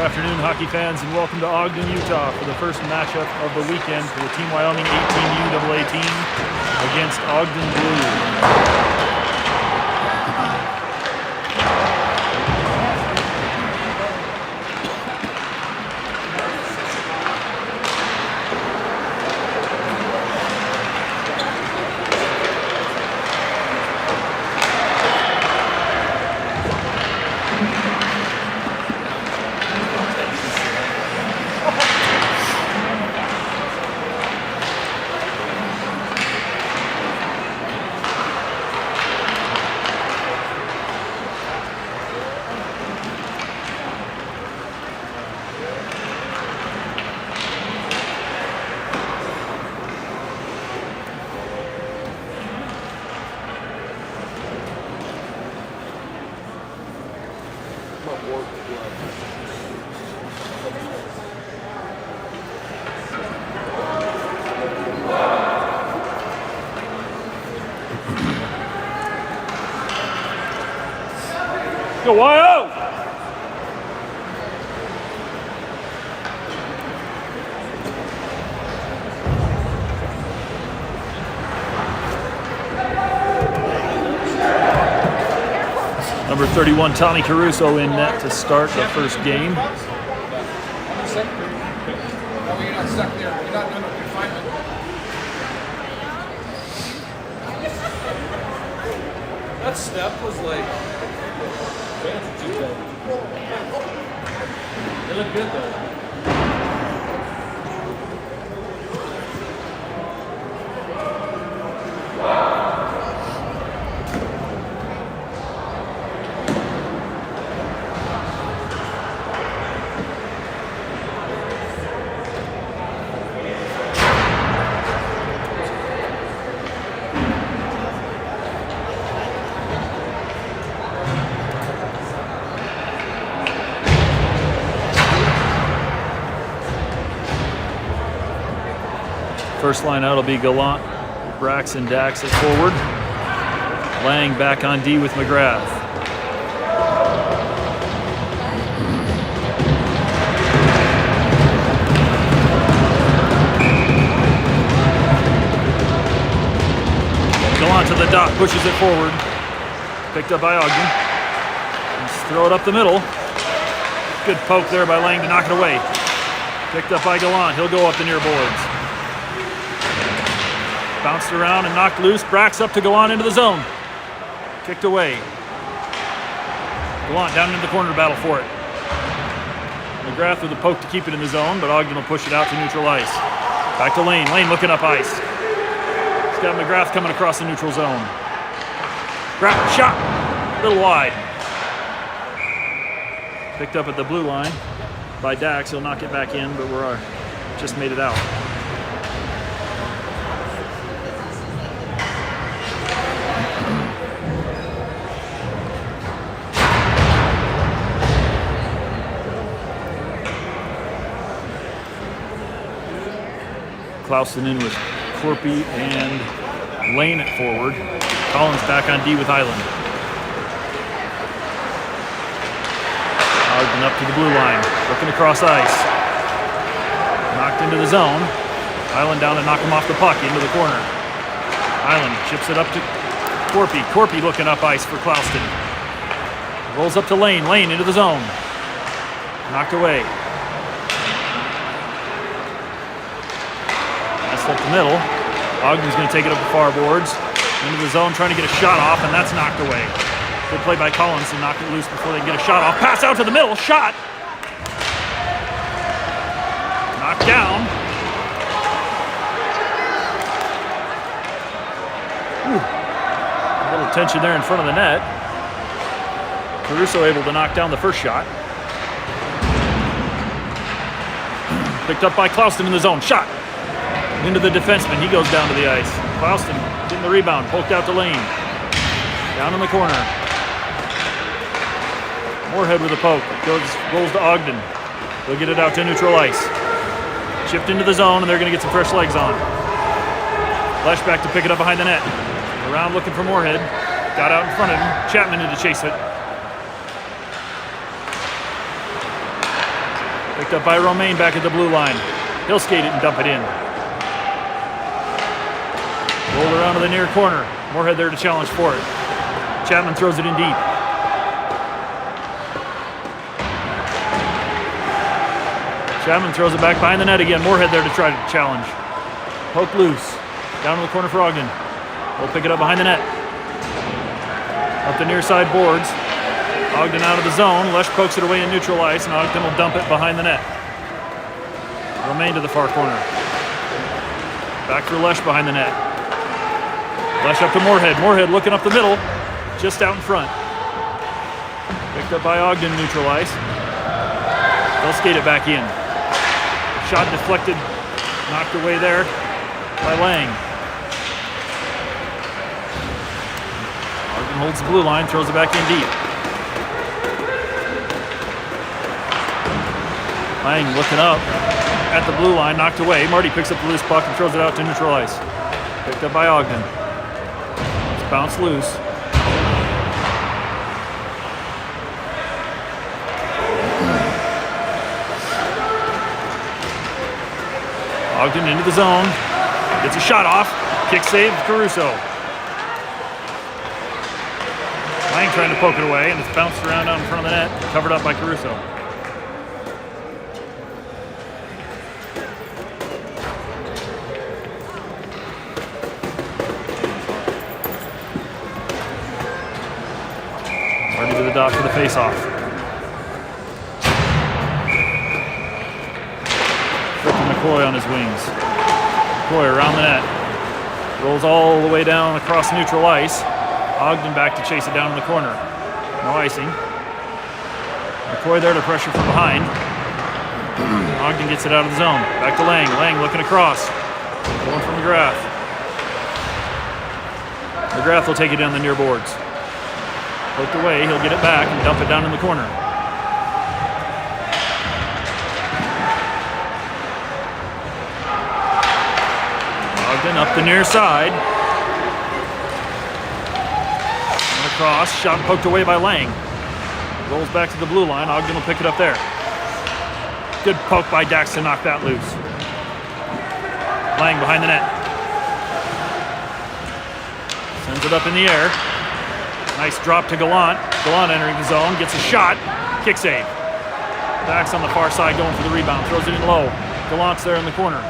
afternoon, hockey fans, and welcome to Ogden, Utah for the first matchup of the weekend for the Team Wyoming 18U AA team against Ogden Blue. Go Wyo! Number 31, Tommy Caruso in net to start the first game. That step was like, they look good though. First line out will be Gallant, Braxton, Dax at forward. Lang back on D with McGrath. Gallant to the dot, pushes it forward. Picked up by Ogden. Just throw it up the middle. Good poke there by Lang to knock it away. Picked up by Gallant, he'll go up the near boards. Bounced around and knocked loose. Brax up to Gallant into the zone. Kicked away. Gallant down into the corner to battle for it. McGrath with a poke to keep it in the zone, but Ogden will push it out to neutral ice. Back to Lane. Lane looking up ice. He's got McGrath coming across the neutral zone. Shot. A little wide. Picked up at the blue line by Dax. He'll knock it back in, but we're just made it out. Clausen in with Corpy and Lane at forward. Collins back on D with Highland. Ogden up to the blue line, looking across ice. Knocked into the zone. Highland down to knock him off the puck into the corner. Highland chips it up to Corpy. Corpy looking up ice for Clausen. Rolls up to Lane. Lane into the zone. Knocked away. Up the middle. Ogden's going to take it up the far boards. Into the zone, trying to get a shot off, and that's knocked away. Good play by Collins to knock it loose before they can get a shot off. Pass out to the middle. Shot. Knocked down. Ooh. A little tension there in front of the net. Caruso able to knock down the first shot. Picked up by Clausen in the zone. Shot. Into the defenseman, he goes down to the ice. Clausen getting the rebound, poked out to Lane. Down in the corner. Moorhead with a poke, rolls to Ogden. They'll get it out to neutral ice. Chipped into the zone, and they're gonna get some fresh legs on. Flashback to pick it up behind the net. Around looking for Moorhead. Got out in front of him. Chapman in to chase it. Picked up by Romaine back at the blue line. He'll skate it and dump it in. Rolled around to the near corner. Moorhead there to challenge for it. Chapman throws it in deep. Chapman throws it back behind the net again. Moorhead there to try to challenge. Poke loose. Down to the corner for Ogden. They'll pick it up behind the net. Up the near side boards. Ogden out of the zone. Lesh pokes it away in neutral ice, and Ogden will dump it behind the net. Romaine to the far corner. Back for Lesh behind the net. Lesh up to Moorhead. Moorhead looking up the middle, just out in front. Picked up by Ogden, neutral ice. They'll skate it back in. Shot deflected, knocked away there by Lang. Ogden holds the blue line, throws it back in deep. Lang looking up at the blue line, knocked away. Marty picks up the loose puck and throws it out to neutral ice. Picked up by Ogden. It's bounced loose. Ogden into the zone. Gets a shot off. Kick save, Caruso. Lang trying to poke it away, and it's bounced around out in front of the net, covered up by Caruso. Marty to the dot for the face-off. McCoy on his wings. McCoy around the net. Rolls all the way down across neutral ice. Ogden back to chase it down in the corner. No icing. McCoy there to pressure from behind. Ogden gets it out of the zone. Back to Lang. Lang looking across. Going from McGrath. McGrath will take it down the near boards. Poked away. He'll get it back and dump it down in the corner. Ogden up the near side. And across. Shot poked away by Lang. Rolls back to the blue line. Ogden will pick it up there. Good poke by Dax to knock that loose. Lang behind the net. Sends it up in the air. Nice drop to Gallant. Gallant entering the zone. Gets a shot. Kick save. Dax on the far side going for the rebound. Throws it in low. Gallant's there in the corner.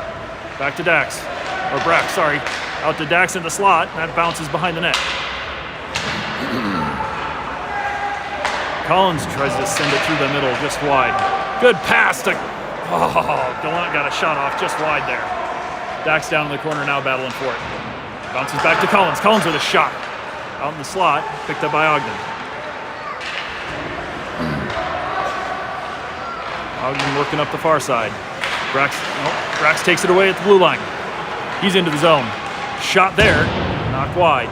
Back to Dax. Or Brack, sorry. Out to Dax in the slot. That bounces behind the net. Collins tries to send it through the middle, just wide. Good pass to... Oh, Gallant got a shot off just wide there. Dax down in the corner now battling for it. Bounces back to Collins. Collins with a shot. Out in the slot, picked up by Ogden. Ogden working up the far side. Brax takes it away at the blue line. He's into the zone. Shot there, knocked wide.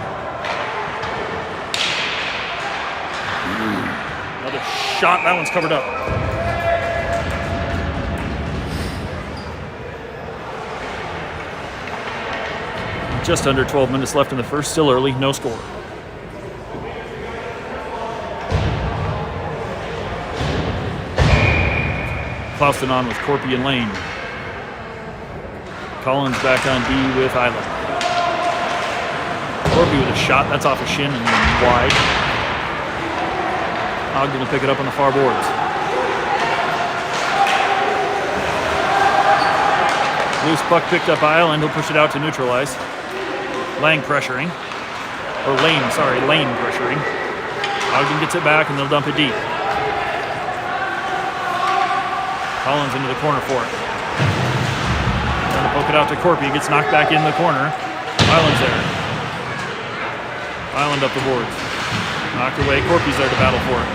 Another shot, that one's covered up. Just under 12 minutes left in the first, still early, no score. Clouston on with Corpy and Lane. Collins back on D with Island. Corpy with a shot, that's off a shin and wide. Ogden will pick it up on the far boards. Loose puck picked up by Island, he'll push it out to neutral ice. Lane pressuring. Lane pressuring. Ogden gets it back and they'll dump it deep. Collins into the corner for it. Trying to poke it out to Corpy. Gets knocked back in the corner. Island's there. Island up the boards. Knocked away. Corpy's there to battle for it.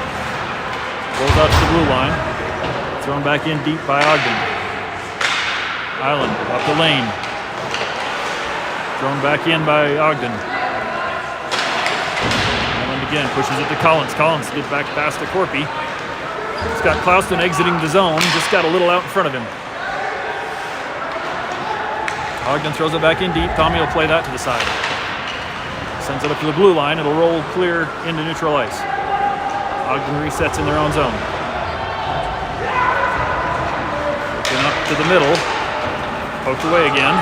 Rolls out to the blue line. Thrown back in deep by Ogden. Island up the lane. Thrown back in by Ogden. Island again pushes it to Collins. Collins gets back past to Corpy. It's got Clouston exiting the zone, just got a little out in front of him. Ogden throws it back in deep. Tommy will play that to the side. Sends it up to the blue line. It'll roll clear into neutral ice. Ogden resets in their own zone. to the middle. Poked away again.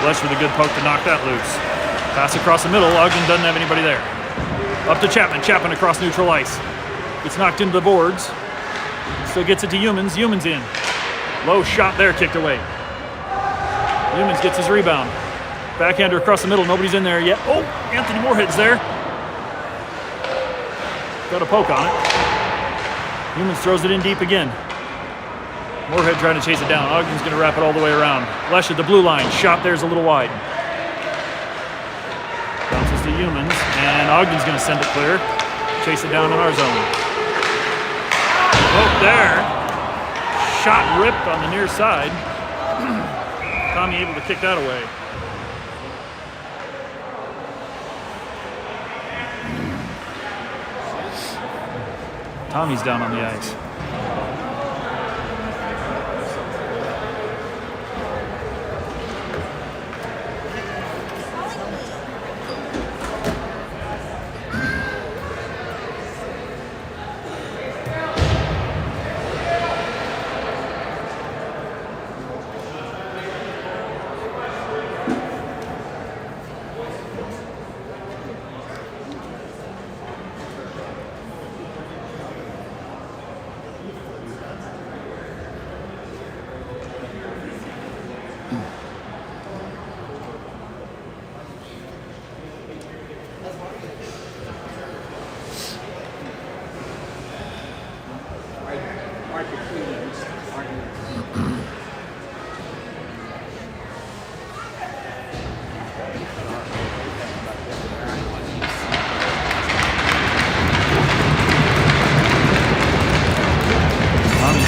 Lesh with a good poke to knock that loose. Pass across the middle. Ogden doesn't have anybody there. Up to Chapman. Chapman across neutral ice. Gets knocked into the boards. Still gets it to Humans. Humans in. Low shot there, kicked away. Humans gets his rebound. Backhander across the middle. Nobody's in there yet. Oh, Anthony Moorhead's there. Got a poke on it. Humans throws it in deep again. Moorhead trying to chase it down. Ogden's going to wrap it all the way around. Lesh at the blue line. Shot there's a little wide. Bounces to Humans. And Ogden's going to send it clear. Chase it down in our zone. Oh, there. Shot ripped on the near side. Tommy able to kick that away. Tommy's down on the ice.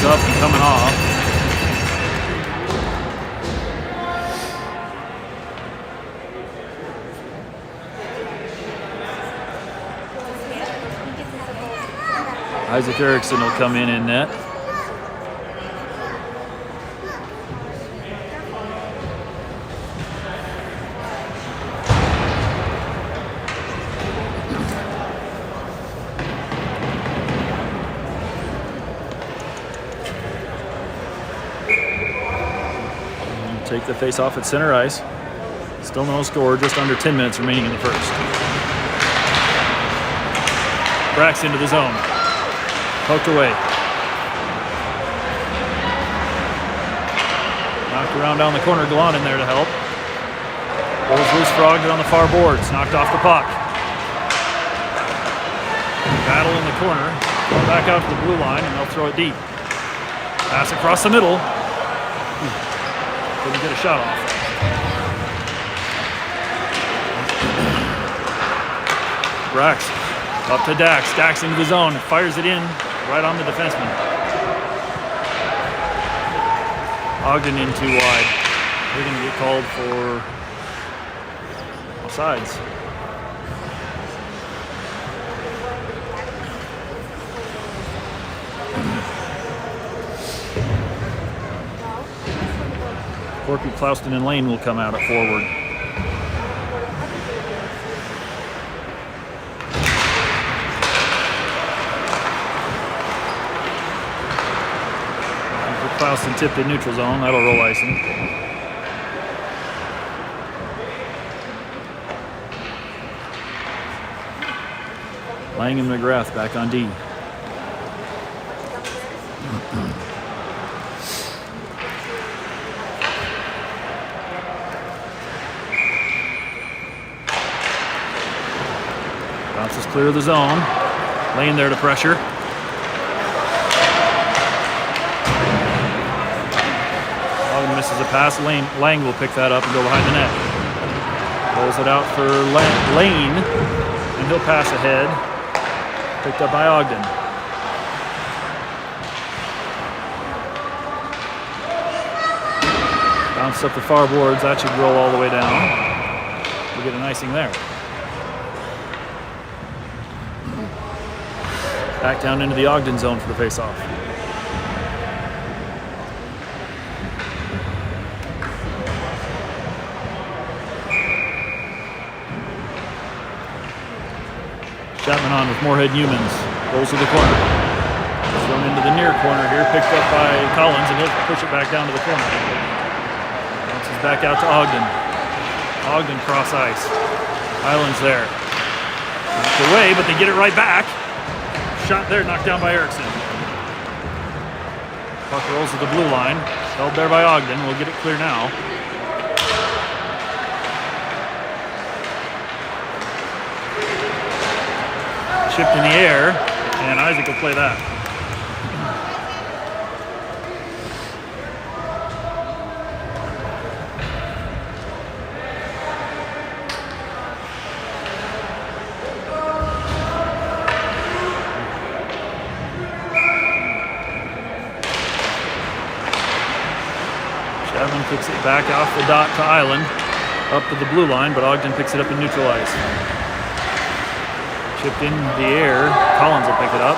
Up and coming off. Isaac Erickson will come in net. Take the face off at center ice. Still no score, just under 10 minutes remaining in the first. Brax into the zone. Poked away. Knocked around down the corner. Glon in there to help. Rolls loose for Ogden on the far boards. Knocked off the puck. Battle in the corner. Throw back out to the blue line, and they'll throw it deep. Pass across the middle. Couldn't get a shot off. Brax up to Dax. Dax into the zone. Fires it in right on the defenseman. Ogden in too wide. They're going to get called for offsides. Corky, Clouston, and Lane will come out at forward. Clouston tipped in neutral zone. That'll roll icing. Lang and McGrath back on D. Bounces clear of the zone. Lane there to pressure. Ogden misses a pass. Lang will pick that up and go behind the net. Rolls it out for Lane, and he'll pass ahead. Picked up by Ogden. Bounced up the far boards. That should roll all the way down. We'll get an icing there. Back down into the Ogden zone for the face-off. Chapman on with Moorhead Humans. Rolls to the corner. Thrown into the the near corner here, picked up by Collins, and he'll push it back down to the corner. Bounces back out to Ogden. Ogden cross ice. Island's there. Knocked away, but they get it right back. Shot there, knocked down by Erickson. Puck rolls to the blue line. Held there by Ogden. We'll get it clear now. Chipped in the air, and Isaac will play that. Chapman kicks it back off the dot to Island, up to the blue line, but Ogden picks it up and neutralized. Chipped in the air, Collins will pick it up.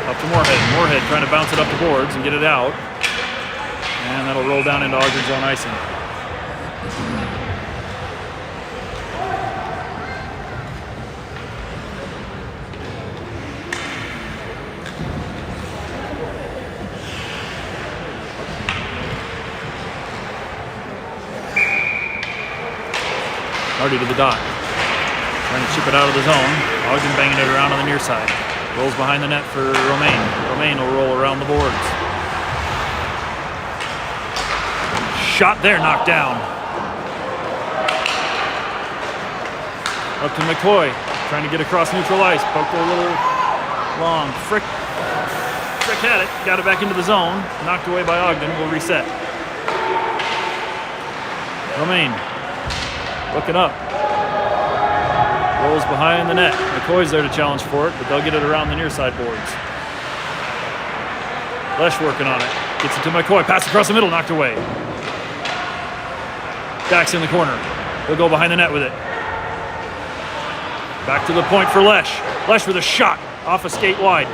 Up to Moorhead. Moorhead trying to bounce it up the boards and get it out. And that'll roll down into Ogden's own icing. Hardy to the dot. Trying to chip it out of the zone. Ogden banging it around on the near side. Rolls behind the net for Romaine. Romaine will roll around the boards. Shot there, knocked down. Up to McCoy. Trying to get across neutral ice. Poked it a little long. Frick had it. Got it back into the zone. Knocked away by Ogden. Will reset. Romaine. Looking up. Rolls behind the net. McCoy's there to challenge for it, but they'll get it around the near side boards. Lesh working on it. Gets it to McCoy. Pass across the middle. Knocked away. Dax in the corner. He'll go behind the net with it. Back to the point for Lesh. Lesh with a shot. Off a skate wide.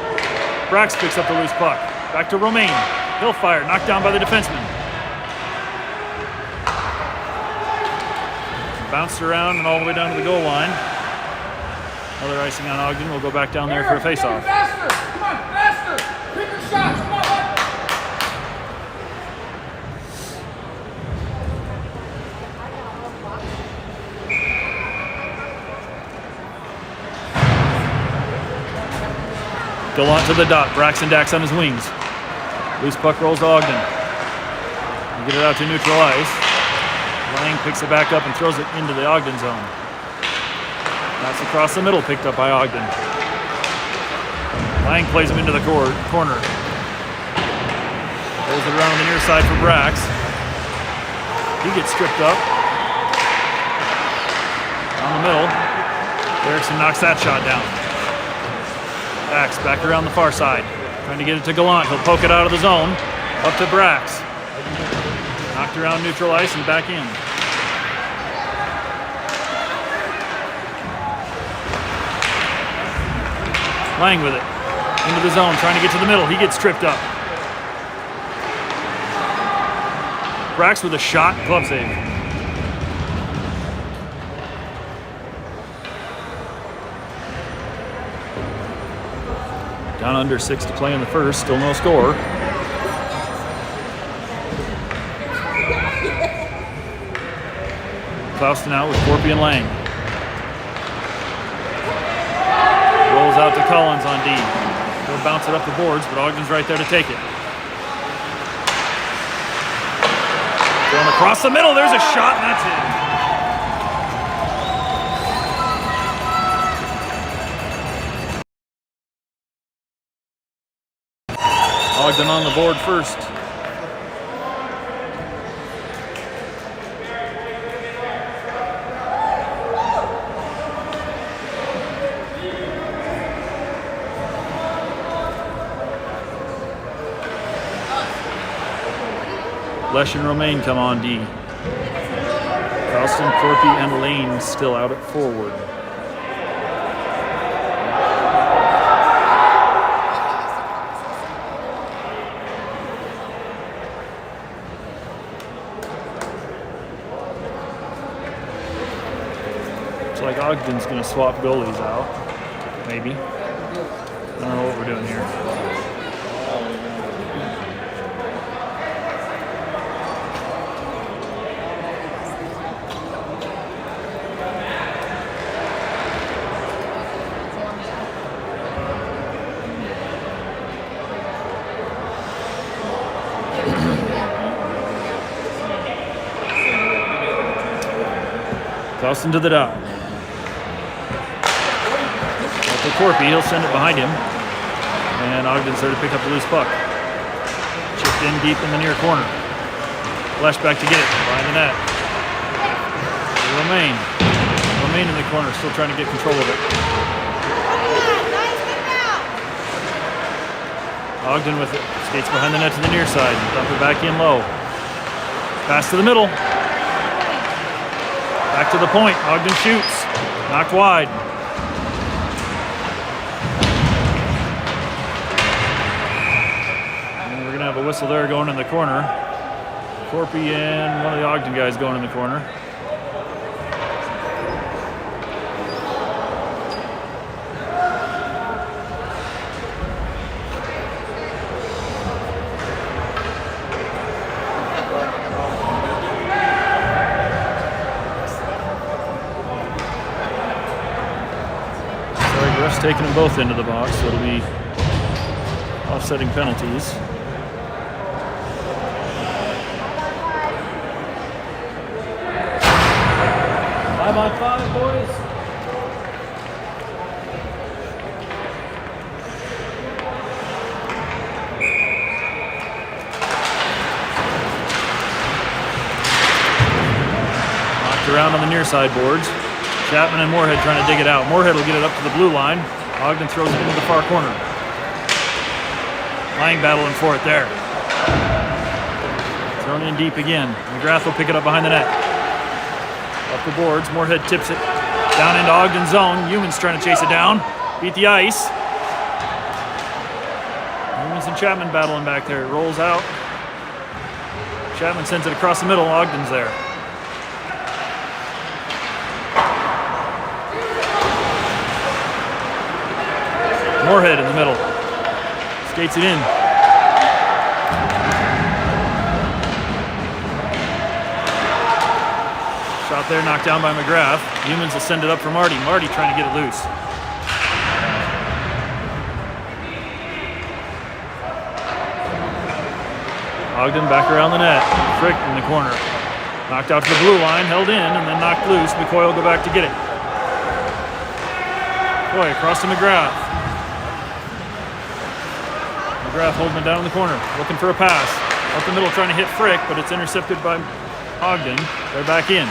Brax picks up the loose puck. Back to Romaine. He'll fire. Knocked down by the defenseman. Bounced around and all the way down to the goal line. Another icing on Ogden. We'll go back down there for a face-off. Faster! Come on, faster! Pick your shots! Come on! Gallant to the dot. Braxton Dax on his wings. Loose puck rolls to Ogden. We get it out to neutral ice. Lang picks it back up and throws it into the Ogden zone. That's across the middle, picked up by Ogden. Lang plays him into the corner. Rolls it around on the near side for Brax. He gets stripped up. On the middle. Erickson knocks that shot down. Brax back around the far side. Trying to get it to Gallant. He'll poke it out of the zone. Up to Brax. Knocked around neutral ice and back in. Lang with it. Into the zone, trying to get to the middle. He gets tripped up. Brax with a shot. Glove save. Down under 6 to play in the first. Still no score. Klauston out with Corpy and Lang. Rolls out to Collins on D. He'll bounce it up the boards, but Ogden's right there to take it. Going across the middle, there's a shot, and that's it. Ogden on the board first. Lesh and Romaine come on D. Carlston, Corpy, and Lane still out at forward. Looks like Ogden's going to swap goalies out. Maybe. I don't know what we're doing here. Toss into the dot. For Corpy, he'll send it behind him. And Ogden's there to pick up the loose puck. Chipped in deep in the near corner. Flashback to get it behind the net. Romaine in the corner, still trying to get control of it. Ogden with it. Skates behind the net to the near side. Dump it back in low. Pass to the middle. Back to the point. Ogden shoots. Knocked wide. And we're going to have a whistle there going in the corner. Corpy and one of the Ogden guys going in the corner. Taking them both into the box, so it'll be offsetting penalties. 5-on-5, boys. Knocked around on the near side boards. Chapman and Moorhead trying to dig it out. Moorhead will get it up to the blue line. Ogden throws it into the far corner. Lang battling for it there. Thrown in deep again. McGrath will pick it up behind the net. Up the boards. Moorhead tips it down into Ogden's zone. Humans trying to chase it down. Beat the ice. Humans and Chapman battling back there. It rolls out. Chapman sends it across the middle. Ogden's there. Moorhead in the middle. Skates it in. Shot there, knocked down by McGrath. Humans will send it up for Marty. Marty trying to get it loose. Ogden back around the net. Frick in the corner. Knocked out to the blue line, held in, and then knocked loose. McCoy will go back to get it. Boy, across to McGrath. McGrath holding it down in the corner, looking for a pass. Up the middle trying to hit Frick, but it's intercepted by Ogden. They're back in.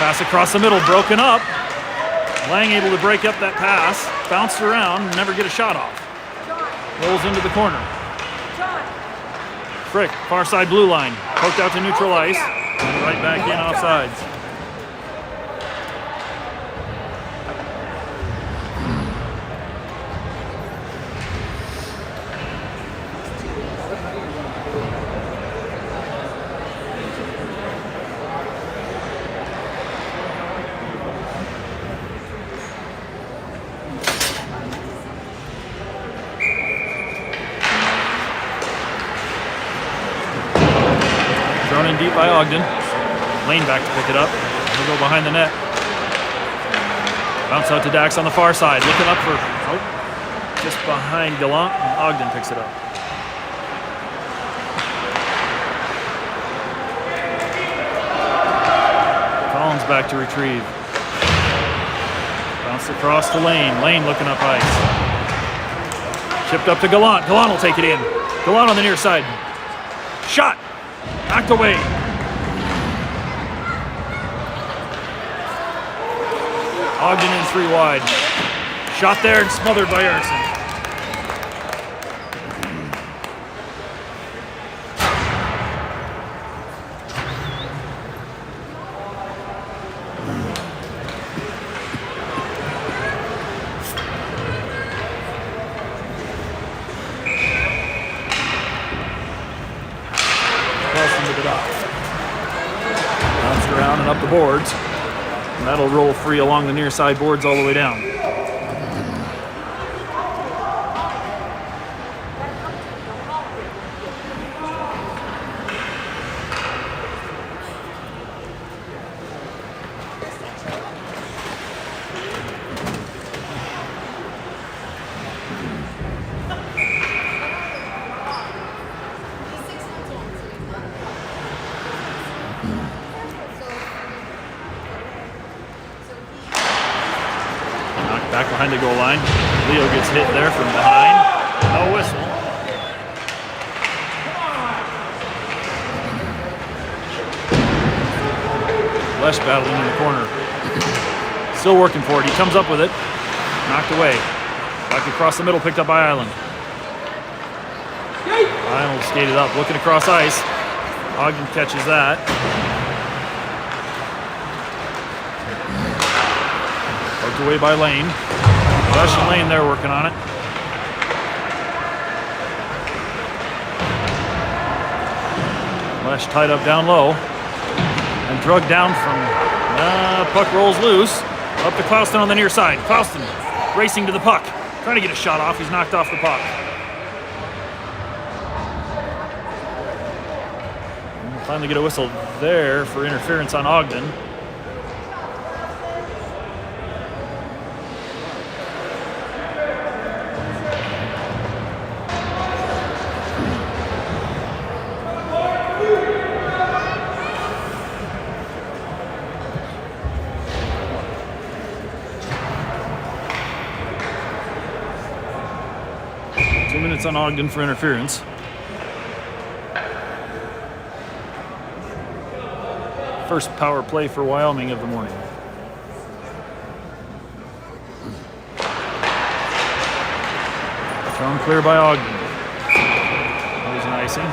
Pass across the middle, broken up. Lang able to break up that pass. Bounced around, and never get a shot off. Rolls into the corner. Frick, far side blue line. Poked out to neutral ice. And right back in offsides. Thrown in deep by Ogden. Lane back to pick it up. He'll go behind the net. Bounce out to Dax on the far side. Looking up for, just behind Gallant, and Ogden picks it up. Collins back to retrieve. Bounce across to Lane. Lane looking up ice. Chipped up to Gallant. Gallant will take it in. Gallant on the near side. Shot. Knocked away. Ogden in 3 wide. Shot there and smothered by Erickson. Bounced around and up the boards. And that'll roll free along the near side boards all the way down. behind the goal line. Leo gets hit there from behind. No whistle. Lesh battling in the corner. Still working for it. He comes up with it. Knocked away. Back across the middle, picked up by Island. Island skated up, looking across ice. Ogden catches that. Poked away by Lane. Lesh and Lane there working on it. Lesh tied up down low. And drugged down from, puck rolls loose. Up to Clouston on the near side. Clouston racing to the puck. Trying to get a shot off. He's knocked off the puck. And we'll finally get a whistle there for interference on Ogden. On Ogden for interference. First power play for Wyoming of the morning. Thrown clear by Ogden. There's an icing.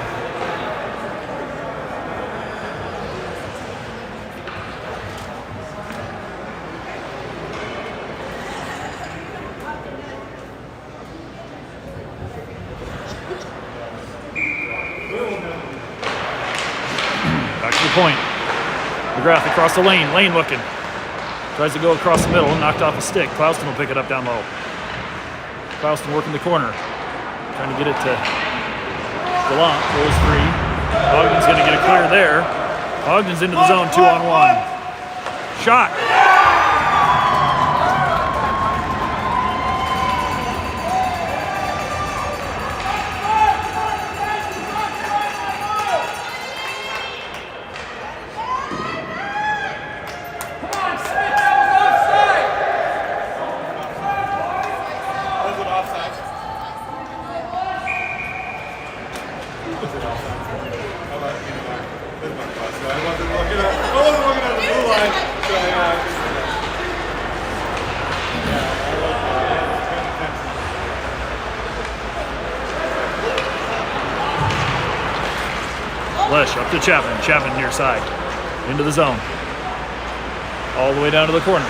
Point. McGrath across the lane. Lane looking. Tries to go across the middle. Knocked off a stick. Clouston will pick it up down low. Clouston working the corner. Trying to get it to Gallant. Goes free. Ogden's going to get a clear there. Ogden's into the zone 2-on-1. Shot. Lesh up to Chapman. Chapman near side. Into the zone. All the way down to the corner.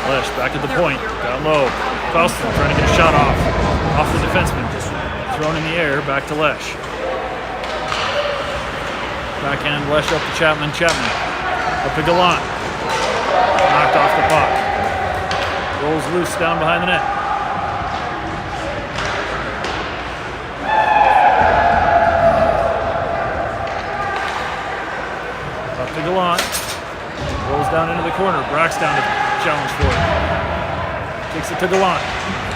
Lesh back at the point. Down low. Clouston trying to get a shot off the defenseman. Just thrown in the air. Back to Lesh. Backhand Lesh up to Chapman. Chapman up to Gallant. Knocked off the puck. Rolls loose down behind the net. Up to Gallant. Rolls down into the corner. Brack's down to challenge for it. Takes it to Gallant.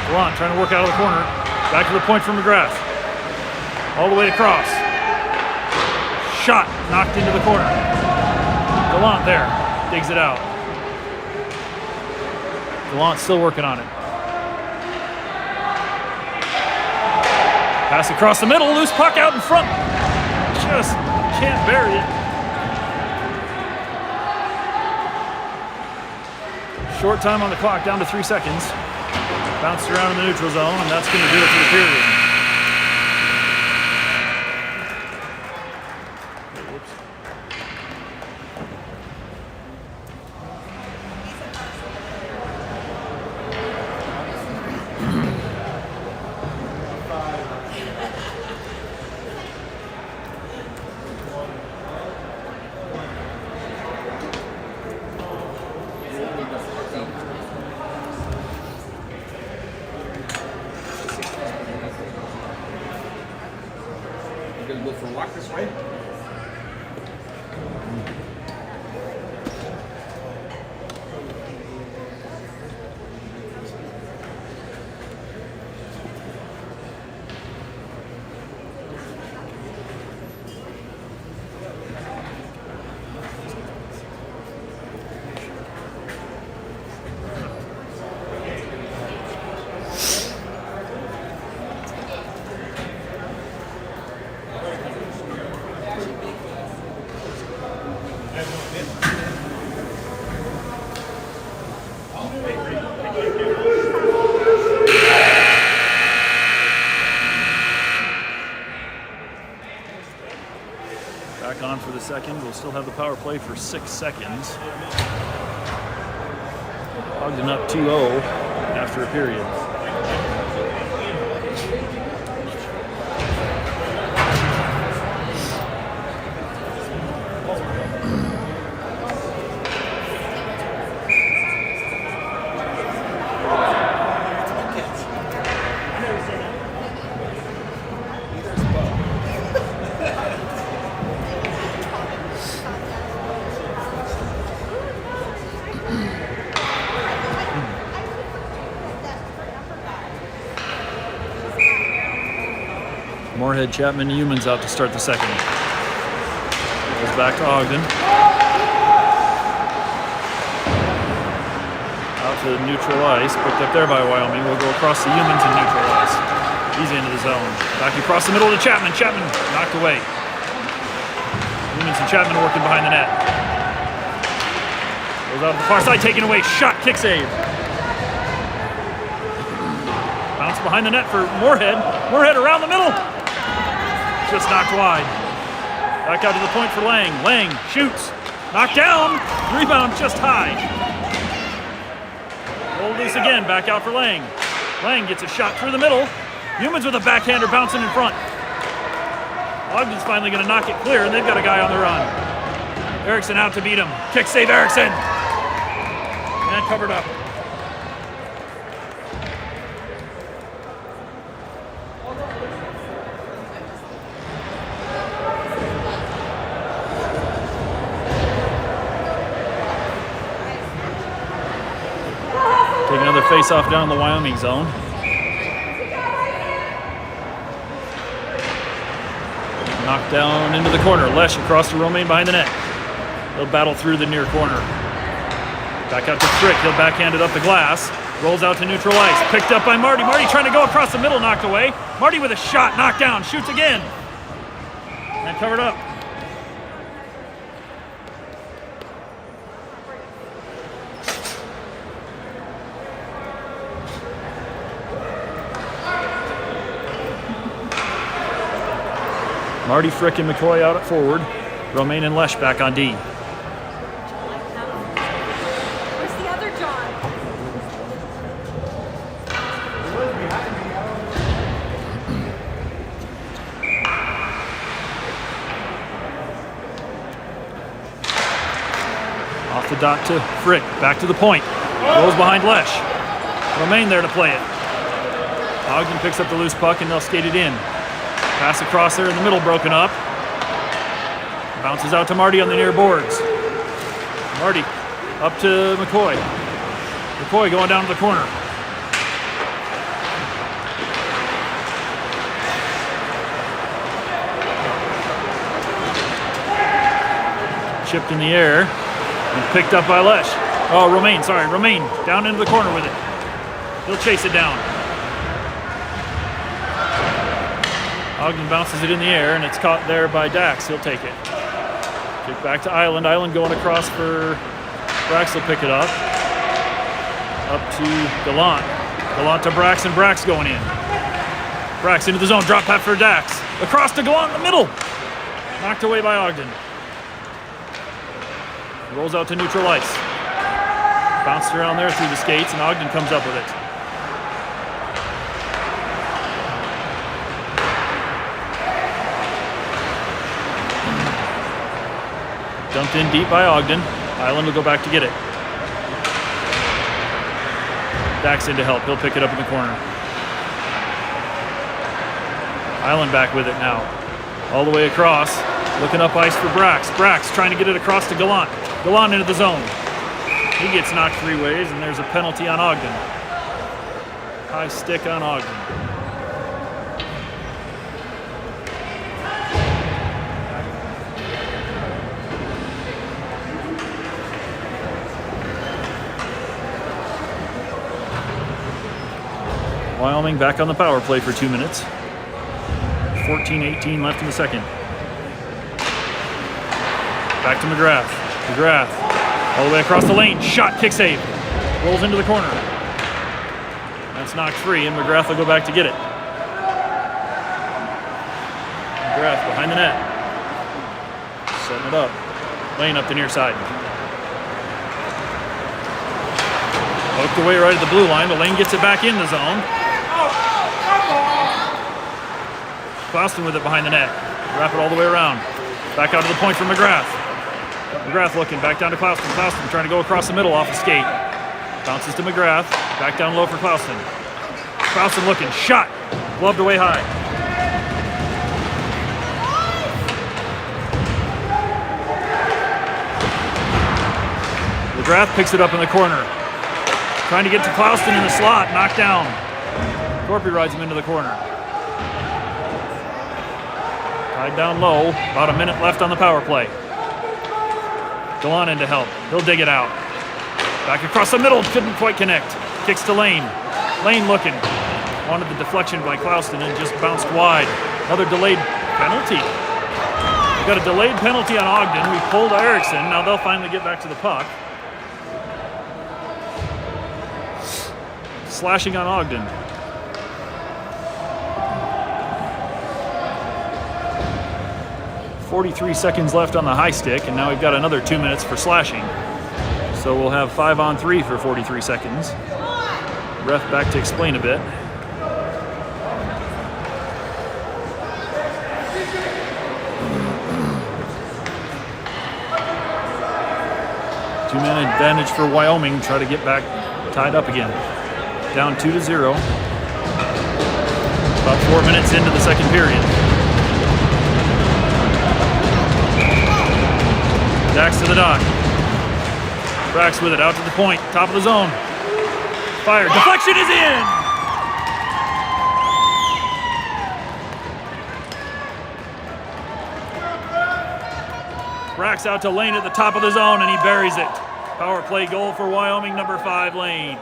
Gallant trying to work out of the corner. Back to the point from McGrath. All the way across. Shot knocked into the corner. Gallant there. Digs it out. Gallant's still working on it. Pass across the middle, loose puck out in front. Just can't bury it. Short time on the clock, down to 3 seconds. Bounced around in the neutral zone, and that's going to do it for the period. Gonna go for a walk this way? for the second. We'll still have the power play for 6 seconds. Ogden up 2-0 after a period. Moorhead, Chapman, Humans out to start the second. Goes back to Ogden. Out to neutral ice, picked up there by Wyoming. We'll go across the Humans and neutral ice. Easy into the zone. Back across the middle to Chapman. Chapman knocked away. Humans and Chapman working behind the net. Goes out to the far side, taken away. Shot, kick save. Bounce behind the net for Moorhead. Moorhead around the middle. Just knocked wide. Back out to the point for Lang. Lang shoots. Knocked down. Rebound just high. Rolled loose again. Back out for Lang. Lang gets a shot through the middle. Humans with a backhander bouncing in front. Ogden's finally going to knock it clear, and they've got a guy on the run. Erickson out to beat him. Kick save Erickson. And covered up. Another face-off down the Wyoming zone. Knocked down into the corner. Lesh across to Romaine behind the net. He'll battle through the near corner. Back out to Frick. He'll backhand it up the glass. Rolls out to neutral ice. Picked up by Marty. Marty trying to go across the middle, knocked away. Marty with a shot, knocked down. Shoots again. And covered up. Marty, Frick, and McCoy out at forward. Romaine and Lesh back on D. Where's the other John? Off the dot to Frick. Back to the point. Rolls behind Lesh. Romaine there to play it. Ogden picks up the loose puck and they'll skate it in. Pass across there in the middle, broken up. Bounces out to Marty on the near boards. Marty up to McCoy. McCoy going down to the corner. Chipped in the air and picked up by Lesh. Oh, Romaine, sorry, Romaine down into the corner with it. He'll chase it down. Ogden bounces it in the air, and it's caught there by Dax. He'll take it. Kick back to Island. Island going across for Brax will pick it up. Up to Gallant. Gallant to Brax, and Brax going in. Brax into the zone. Drop pass for Dax. Across to Gallant in the middle. Knocked away by Ogden. Rolls out to neutral ice. Bounced around there through the skates, and Ogden comes up with it. Dumped in deep by Ogden. Island will go back to get it. Dax in to help. He'll pick it up in the corner. Island back with it now. All the way across. Looking up ice for Brax. Brax trying to get it across to Gallant. Gallant into the zone. He gets knocked 3 ways, and there's a penalty on Ogden. High stick on Ogden. Wyoming back on the power play for 2 minutes. 14-18 left in the second. Back to McGrath. McGrath all the way across the lane. Shot, kick save. Rolls into the corner. That's knocked free, and McGrath will go back to get it. McGrath behind the net. Setting it up. Lane up the near side. Hooked away right at the blue line, but Lane gets it back in the zone. Clauston with it behind the net. Wrap it all the way around. Back out to the point for McGrath. McGrath looking, back down to Clauston. Clauston trying to go across the middle off a skate. Bounces to McGrath. Back down low for Clauston. Clauston looking, shot. Gloved away high. McGrath picks it up in the corner. Trying to get to Clauston in the slot, knocked down. Corpy rides him into the corner. Tied down low, about a minute left on the power play. Delon in to help, he'll dig it out. Back across the middle, couldn't quite connect. Kicks to Lane. Lane looking. Wanted the deflection by Clauston and just bounced wide. Another delayed penalty. We've got a delayed penalty on Ogden. We pulled Erickson, now they'll finally get back to the puck. Slashing on Ogden. .43 seconds left on the high stick, and now we've got another 2 minutes for slashing. So we'll have 5-on-3 for 43 seconds. Ref back to explain a bit. Two-man advantage for Wyoming. Try to get back tied up again. Down 2-0. About 4 minutes into the second period. Dax to the dot. Brax with it out to the point. Top of the zone. Fire. Deflection is in! Brax out to Lane at the top of the zone, and he buries it. Power play goal for Wyoming, number 5, Lane.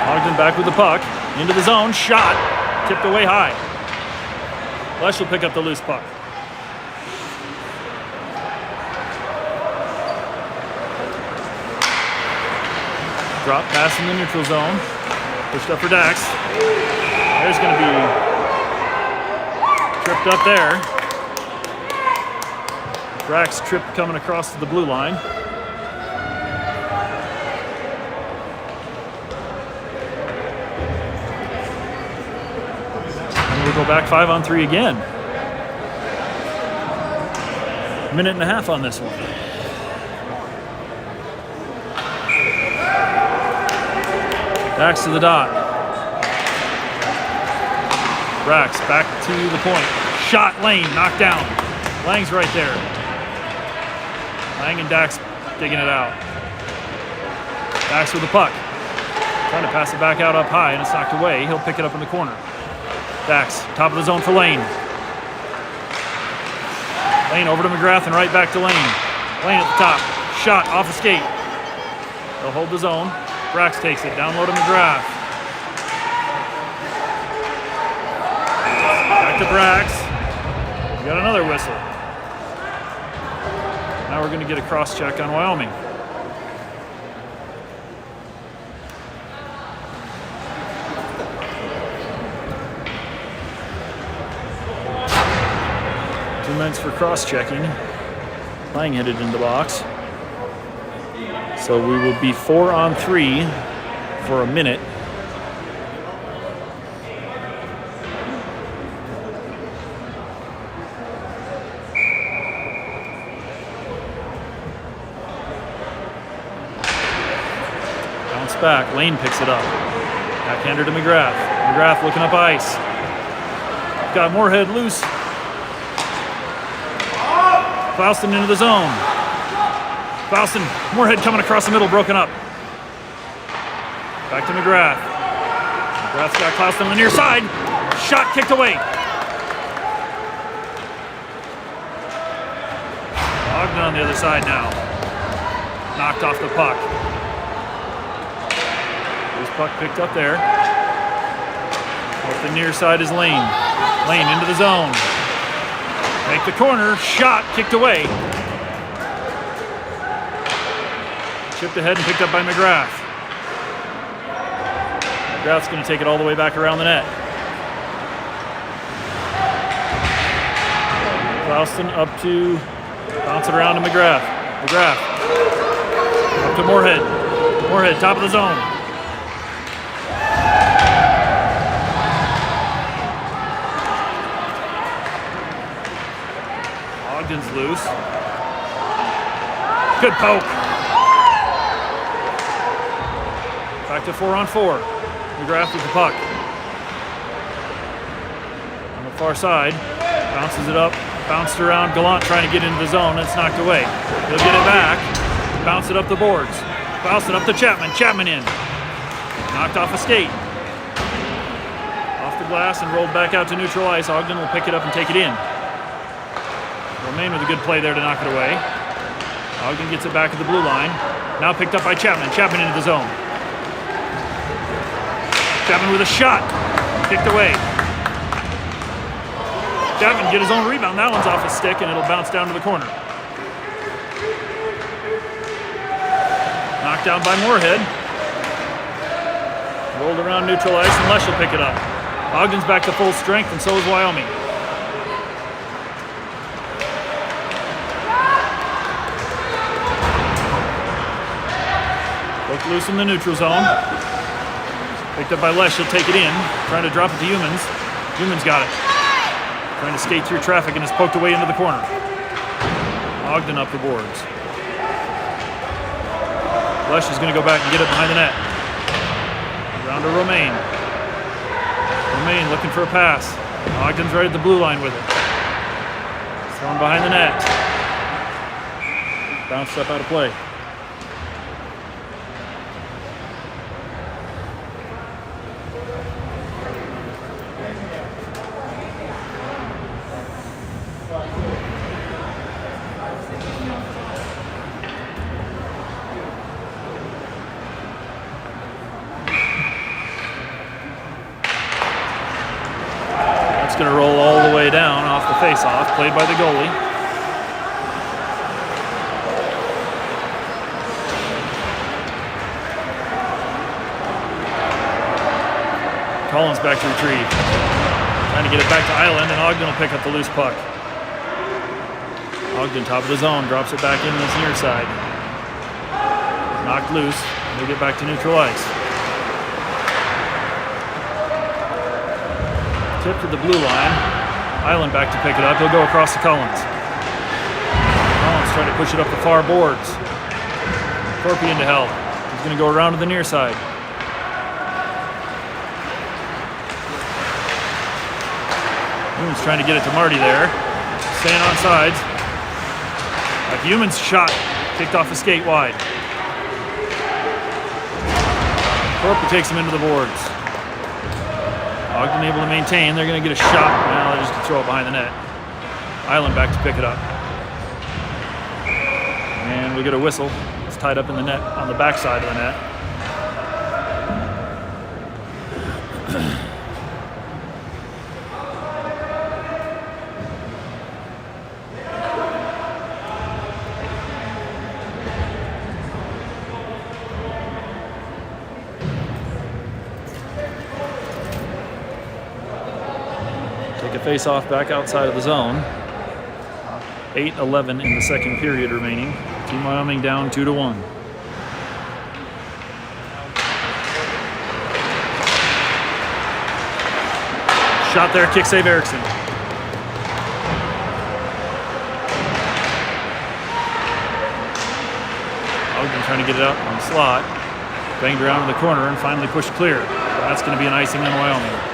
Ogden back with the puck. Into the zone. Shot. Tipped away high. Lesh will pick up the loose puck. Drop pass in the neutral zone. Pushed up for Dax. There's going to be tripped up there. Brax tripped coming across to the blue line. And we'll go back 5-on-3 again. Minute and a half on this one. Dax to the dot. Brax back to the point. Shot, Lane, knocked down. Lang's right there. Lang and Dax digging it out. Dax with the puck. Trying to pass it back out up high, and it's knocked away. He'll pick it up in the corner. Dax, top of the zone for Lane. Lane over to McGrath and right back to Lane. Lane at the top. Shot off a skate. They'll hold the zone. Brax takes it. Down low to McGrath. Back to Brax. We got another whistle. Now we're going to get a cross check on Wyoming. Two minutes for cross checking. Lang headed in the box. So we will be 4-on-3 for a minute. Bounce back. Lane picks it up. Backhander to McGrath. McGrath looking up ice. Got Moorhead loose. Clauston into the zone. Clauston, Moorhead coming across the middle, broken up. Back to McGrath. McGrath's got Clauston on the near side. Shot kicked away. Ogden on the other side now. Knocked off the puck. This puck picked up there. Off the near side is Lane. Lane into the zone. Make the corner, shot, kicked away. Chipped ahead and picked up by McGrath. McGrath's going to take it all the way back around the net. Clauston up to, bounce it around to McGrath. McGrath up to Moorhead. Moorhead, top of the zone. Ogden's loose. Good poke. Back to 4-on-4. McGrath with the puck. On the far side, bounces it up, bounced around. Gallant trying to get into the zone. It's knocked away. He'll get it back. Bounce it up the boards. Bounce it up to Chapman. Chapman in. Knocked off a skate. Off the glass and rolled back out to neutral ice. Ogden will pick it up and take it in. Romaine with a good play there to knock it away. Ogden gets it back at the blue line. Now picked up by Chapman. Chapman into the zone. Chapman with a shot. Kicked away. Chapman get his own rebound. That one's off his stick and it'll bounce down to the corner. Knocked down by Moorhead. Rolled around neutral ice and Lesh will pick it up. Ogden's back to full strength and so is Wyoming. Look loose in the neutral zone. Picked up by Lesh, he'll take it in. Trying to drop it to Humans. Humans got it. Trying to skate through traffic and is poked away into the corner. Ogden up the boards. Lesh is going to go back and get it behind the net. Around to Romaine. Romaine looking for a pass. Ogden's right at the blue line with it. Thrown behind the net. Bounced up out of play. Going to roll all the way down off the face-off, played by the goalie. Collins back to retrieve. Trying to get it back to Island, and Ogden will pick up the loose puck. Ogden, top of the zone, drops it back in this near side. Knocked loose, and they get back to neutral ice. Tip to the blue line. Island back to pick it up. He'll go across to Collins. Collins trying to push it up the far boards. Corpy into help. He's going to go around to the near side. Humans trying to get it to Marty there. Staying on sides. A Humans shot. Kicked off the skate wide. Corpy takes him into the boards. Ogden able to maintain. They're going to get a shot. Now they're just going to throw it behind the net. Island back to pick it up. And we get a whistle. It's tied up in the net on the back side of the net. Face-off back outside of the zone. 8:11 in the second period remaining. Team Wyoming down 2-1. Shot there, kick save Erickson. Ogden trying to get it up on the slot. Banged around in the corner and finally pushed clear. That's going to be an icing on Wyoming.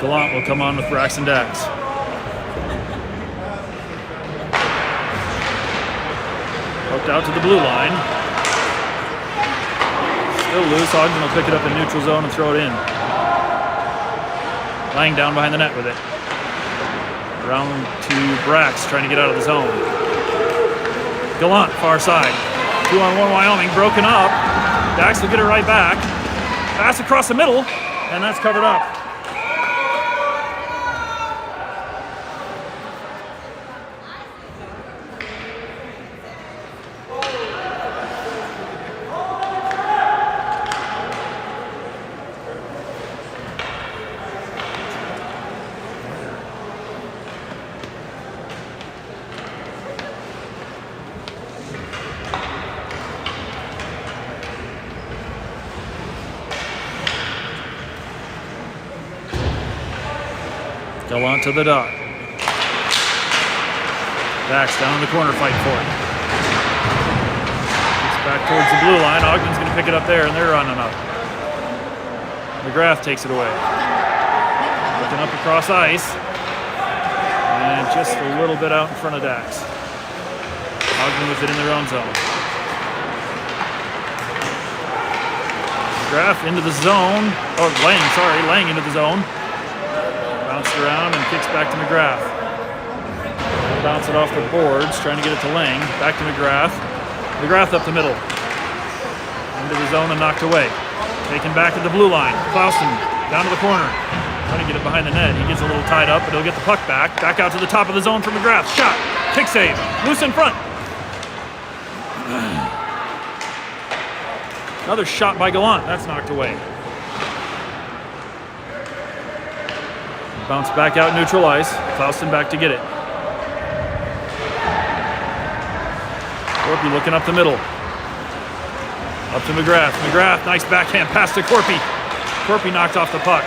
Gallant will come on with Braxton Dax. Hooked out to the blue line. Still loose. Ogden will pick it up in neutral zone and throw it in. Lang down behind the net with it. Around to Brax, trying to get out of the zone. Gallant, far side. 2-on-1 Wyoming, broken up. Dax will get it right back. Pass across the middle, and that's covered up. Gallant to the dot. Dax down in the corner, fighting for it. Gets back towards the blue line. Ogden's going to pick it up there, and they're running up. McGrath takes it away. Looking up across ice. And just a little bit out in front of Dax. Ogden with it in their own zone. McGrath into the zone. Oh, Lang into the zone. Bounced around and kicks back to McGrath. Bounce it off the boards, trying to get it to Lang. Back to McGrath. McGrath up the middle. Into the zone and knocked away. Taken back at the blue line. Clausen down to the corner. Trying to get it behind the net. He gets a little tied up, but he'll get the puck back. Back out to the top of the zone for McGrath. Shot. Kick save. Loose in front. Another shot by Gallant. That's knocked away. Bounce back out neutral ice. Clausen back to get it. Corpy looking up the middle. Up to McGrath. McGrath, nice backhand pass to Corpy. Corpy knocked off the puck.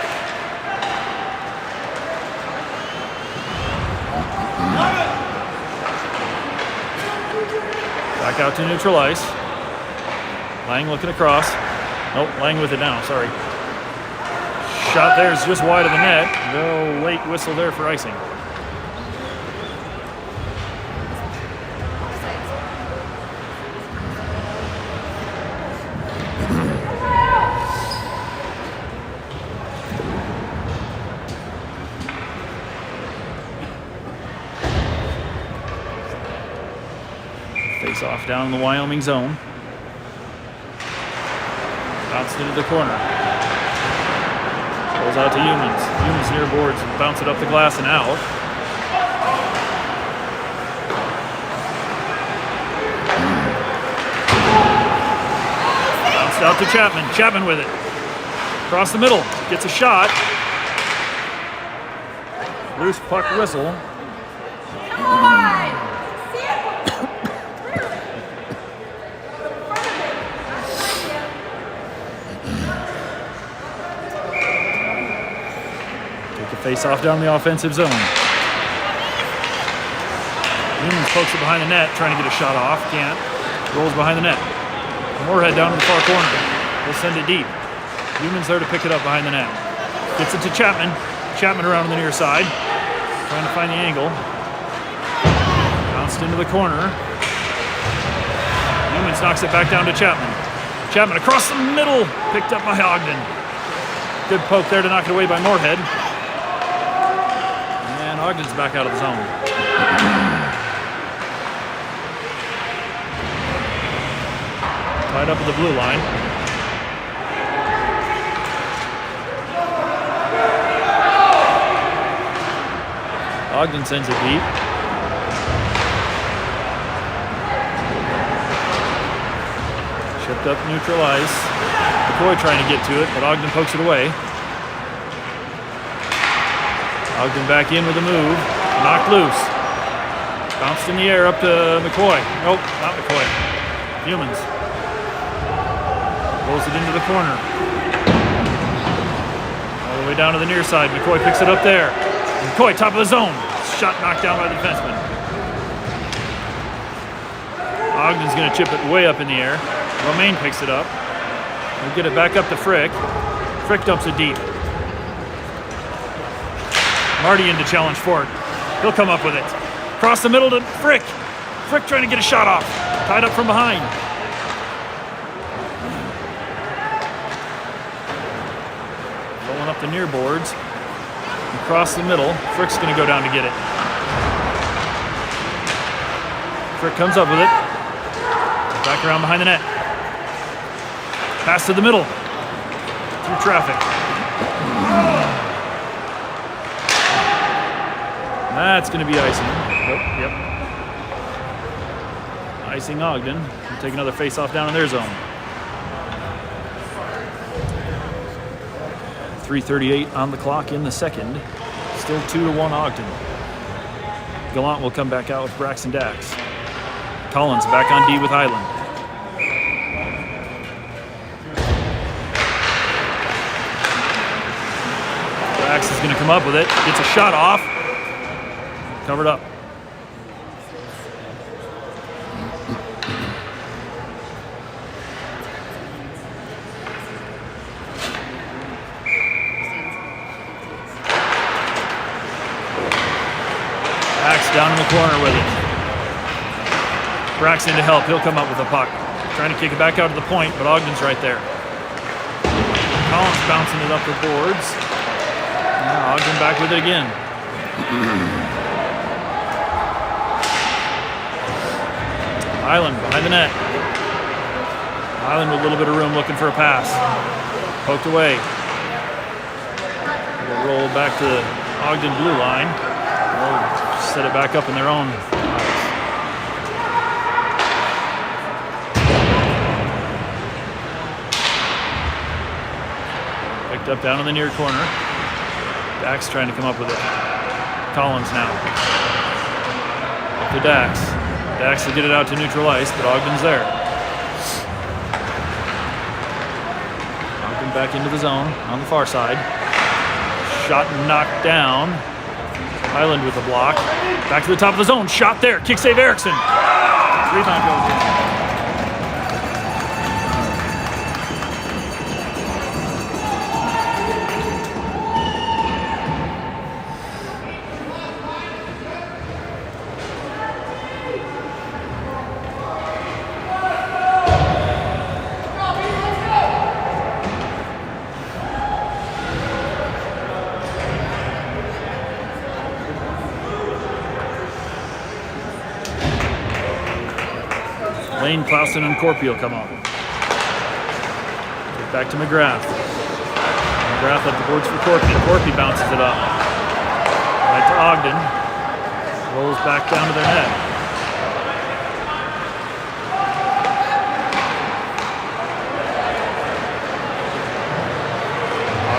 Back out to neutral ice. Lang looking across. Nope, Lang with it now, sorry. Shot there is just wide of the net. No late whistle there for icing. Face off down in the Wyoming zone. Bounced into the corner. Goes out to Humans. Humans near boards and bounce it up the glass and out. Bounced out to Chapman. Chapman with it. Across the middle. Gets a shot. Loose puck whistle. Face off down the offensive zone. Humans pokes it behind the net, trying to get a shot off. Can't. Rolls behind the net. Moorhead down in the far corner. He'll send it deep. Humans there to pick it up behind the net. Gets it to Chapman. Chapman around on the near side. Trying to find the angle. Bounced into the corner. Humans knocks it back down to Chapman. Chapman across the middle. Picked up by Ogden. Good poke there to knock it away by Moorhead. Ogden's back out of the zone. Tied up at the blue line. Ogden sends it deep. Shipped up neutral ice. McCoy trying to get to it, but Ogden pokes it away. Ogden back in with a move. Knocked loose. Bounced in the air up to McCoy. Nope, not McCoy. Humans. Rolls it into the corner. All the way down to the near side. McCoy picks it up there. McCoy, top of the zone. Shot knocked down by the defenseman. Ogden's going to chip it way up in the air. Romaine picks it up. We'll get it back up to Frick. Frick dumps it deep. Marty in to challenge for it. He'll come up with it. Across the middle to Frick. Frick trying to get a shot off. Tied up from behind. Rolling up the near boards. Across the middle. Frick's going to go down to get it. Frick comes up with it. Back around behind the net. Pass to the middle. Through traffic. That's going to be icing. Yep. Icing Ogden. We'll take another face-off down in their zone. 3:38 on the clock in the second. Still 2-1 Ogden. Gallant will come back out with Braxton Dax. Collins back on D with Highland. Dax is going to come up with it. Gets a shot off. Covered up. Down in the corner with it. Braxton to help. He'll come up with a puck. Trying to kick it back out to the point, but Ogden's right there. Collins bouncing it up the boards. Now Ogden back with it again. Island behind the net. Island with a little bit of room looking for a pass. Poked away. We'll roll back to the Ogden blue line. We'll set it back up in their own ice. Picked up down in the near corner. Dax trying to come up with it. Collins now. Up to Dax. Dax will get it out to neutral ice, but Ogden's there. Ogden back into the zone on the far side. Shot knocked down. Highland with the block. Back to the top of the zone. Shot there. Kick save Erickson. Rebound goes in. Lane, Clausen, and Corpy will come on. Get back to McGrath. McGrath up the boards for Corpy. Corpy bounces it up. Right to Ogden. Rolls back down to their net.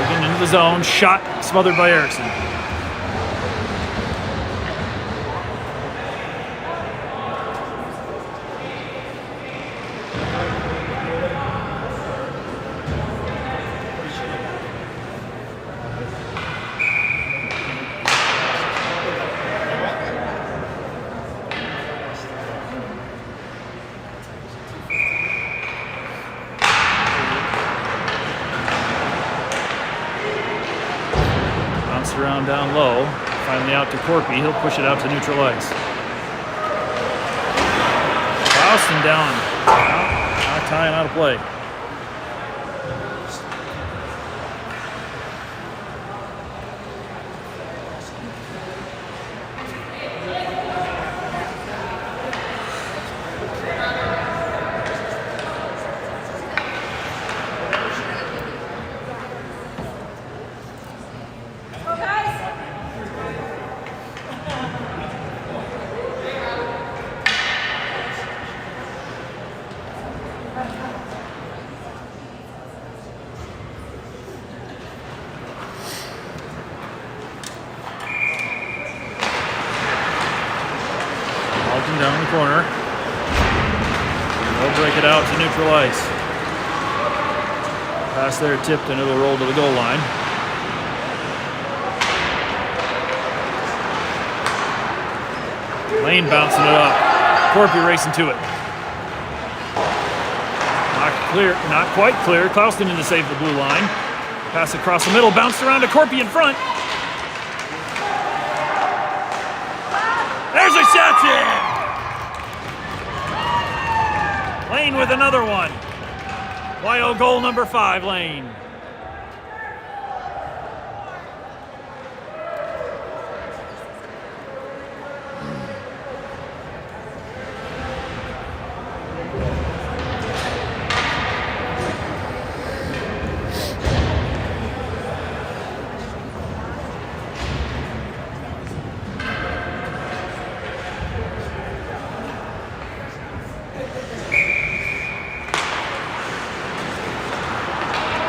Ogden into the zone. Shot smothered by Erickson. Around down low, finally out to Corpy. He'll push it out to neutral ice. Clausen down, not tying out of play. Down in the corner. They'll break it out to neutral ice. Pass there tipped and it'll roll to the goal line. Lane bouncing it up. Corpy racing to it. Not clear, not quite clear. Clausen in to save the blue line. Pass across the middle, bounced around to Corpy in front. There's a shot in! Lane with another one. YO goal number 5, Lane.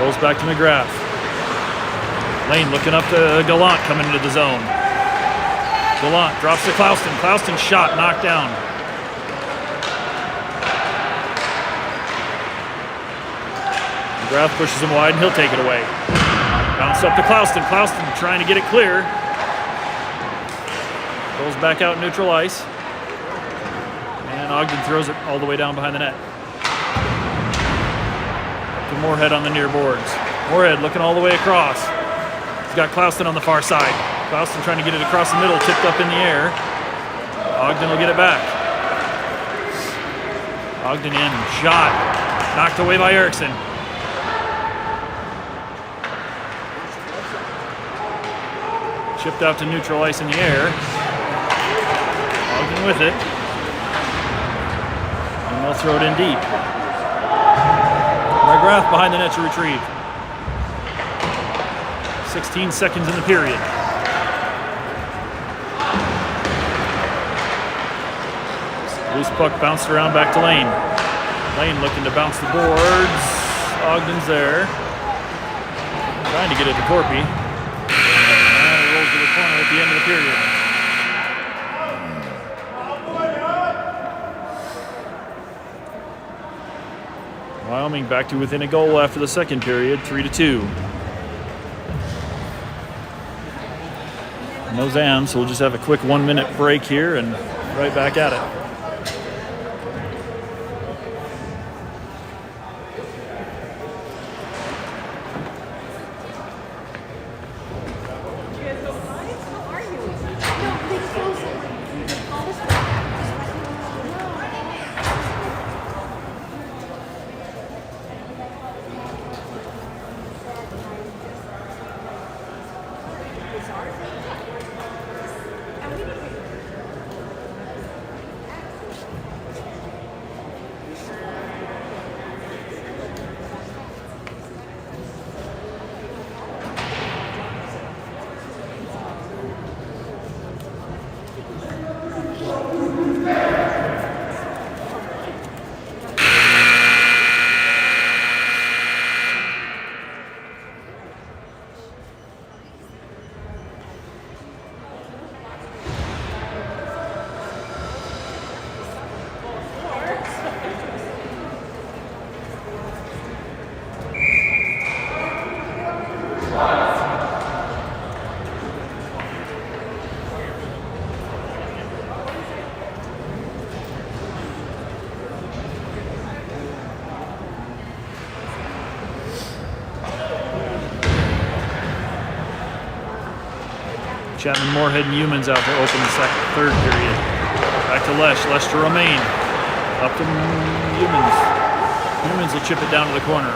Pulls back to McGrath. Lane looking up to Gallant coming into the zone. Gallant drops to Clouston. Clouston shot, knocked down. McGrath pushes him wide and he'll take it away. Bounce up to Clouston. Clouston trying to get it clear. Goes back out neutral ice. And Ogden throws it all the way down behind the net. To Moorhead on the near boards. Moorhead looking all the way across. He's got Clouston on the far side. Clouston trying to get it across the middle, tipped up in the air. Ogden will get it back. Ogden in, shot. Knocked away by Erickson. Chipped out to neutral ice in the air. Ogden with it. And they'll throw it in deep. McGrath behind the net to retrieve. 16 seconds in the period. Loose puck bounced around back to Lane. Lane looking to bounce the boards. Ogden's there. Trying to get it to Corpy. And it rolls to the corner at the end of the period. Wyoming back to within a goal after the second period, 3-2. No Zan, so we'll just have a quick 1-minute break here and right back at it. Chapman, Moorhead, and Humans out to open the third period. Back to Lesh. Lesh to Romaine. Up to Humans. Humans will chip it down to the corner.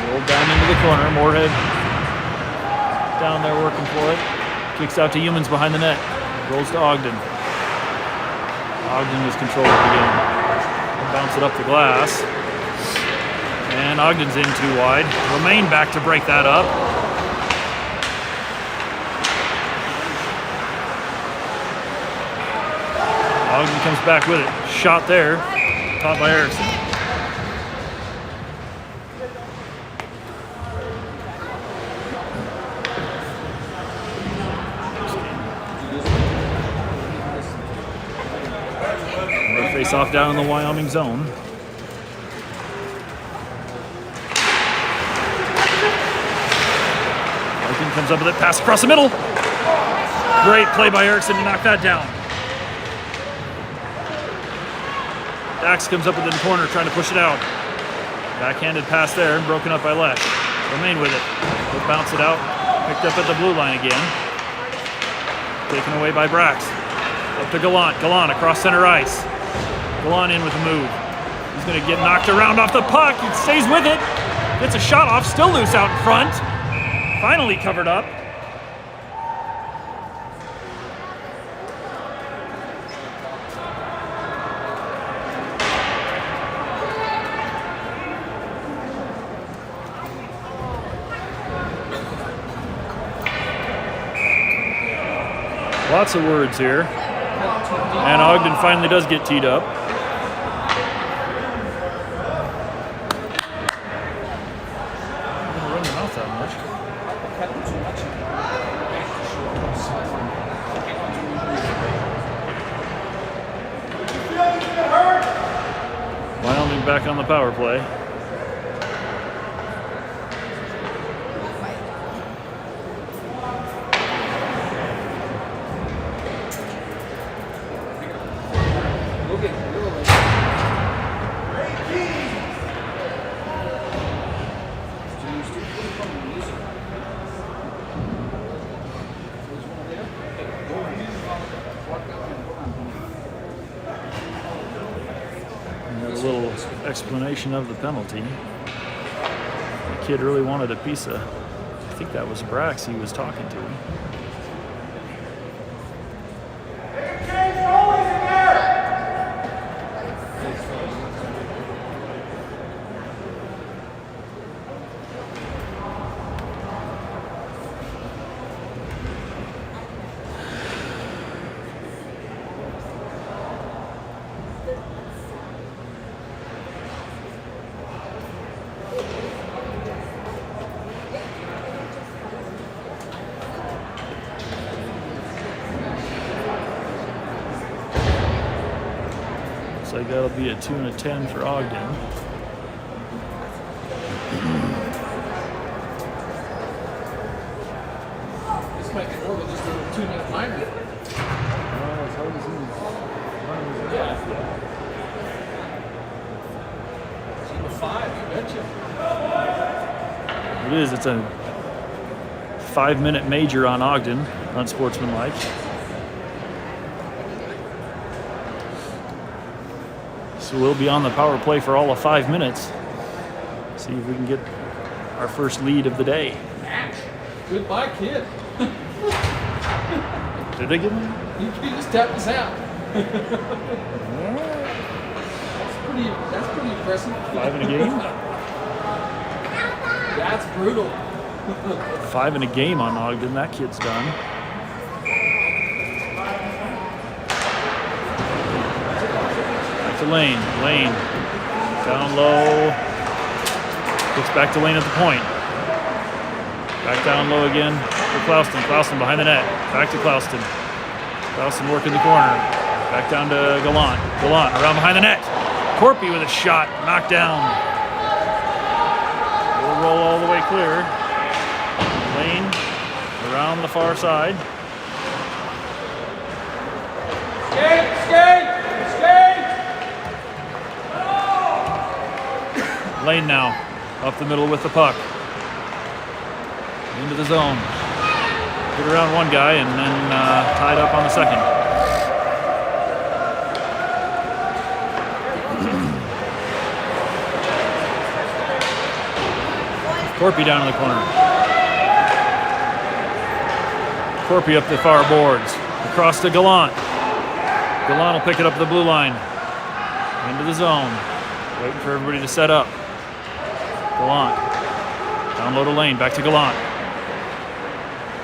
Rolled down into the corner. Moorhead down there working for it. Kicks out to Humans behind the net. Rolls to Ogden. Ogden is controlling the game. Bounce it up the glass. And Ogden's in too wide. Romaine back to break that up. Ogden comes back with it. Shot there. Caught by Erickson. Another face off down in the Wyoming zone. Comes up with it, pass across the middle. Great play by Erickson to knock that down. Dax comes up within the corner trying to push it out. Backhanded pass there and broken up by Lesh. Romaine with it. He'll bounce it out. Picked up at the blue line again. Taken away by Brax. Up to Gallant. Gallant across center ice. Gallant in with a move. He's going to get knocked around off the puck. He stays with it. Gets a shot off. Still loose out in front. Finally covered up. Lots of words here. And Ogden finally does get teed up. Run your mouth that much. Wyoming back on the power play. A little explanation of the penalty. The kid really wanted a piece of, I think that was Brax he was talking to. Looks like that'll be a 2 and a 10 for Ogden. This might be more than just a 2-minute timer. Team of 5, you betcha. It is. It's a 5-minute major on Ogden, unsportsmanlike. So we'll be on the power play for all of 5 minutes. See if we can get our first lead of the day. Goodbye, kid. Did they get me? You just tapped us out. That's pretty impressive. 5 in a game? That's brutal. 5 in a game on Ogden. That kid's done. To Lane. Lane down low. Gets back to Lane at the point. Back down low again for Clouston. Clouston behind the net. Back to Clouston. Clouston working the corner. Back down to Gallant. Gallant around behind the net. Corpy with a shot. Knocked down. We'll roll all the way clear. Lane around the far side. Skate! Skate! Skate! Lane now up the middle with the puck. Into the zone. Get around one guy and then tied up on the second. Corpy down in the corner. Corpy up the far boards. Across to Gallant. Gallant will pick it up the blue line. Into the zone. Waiting for everybody to set up. Gallant. Down low to Lane. Back to Gallant.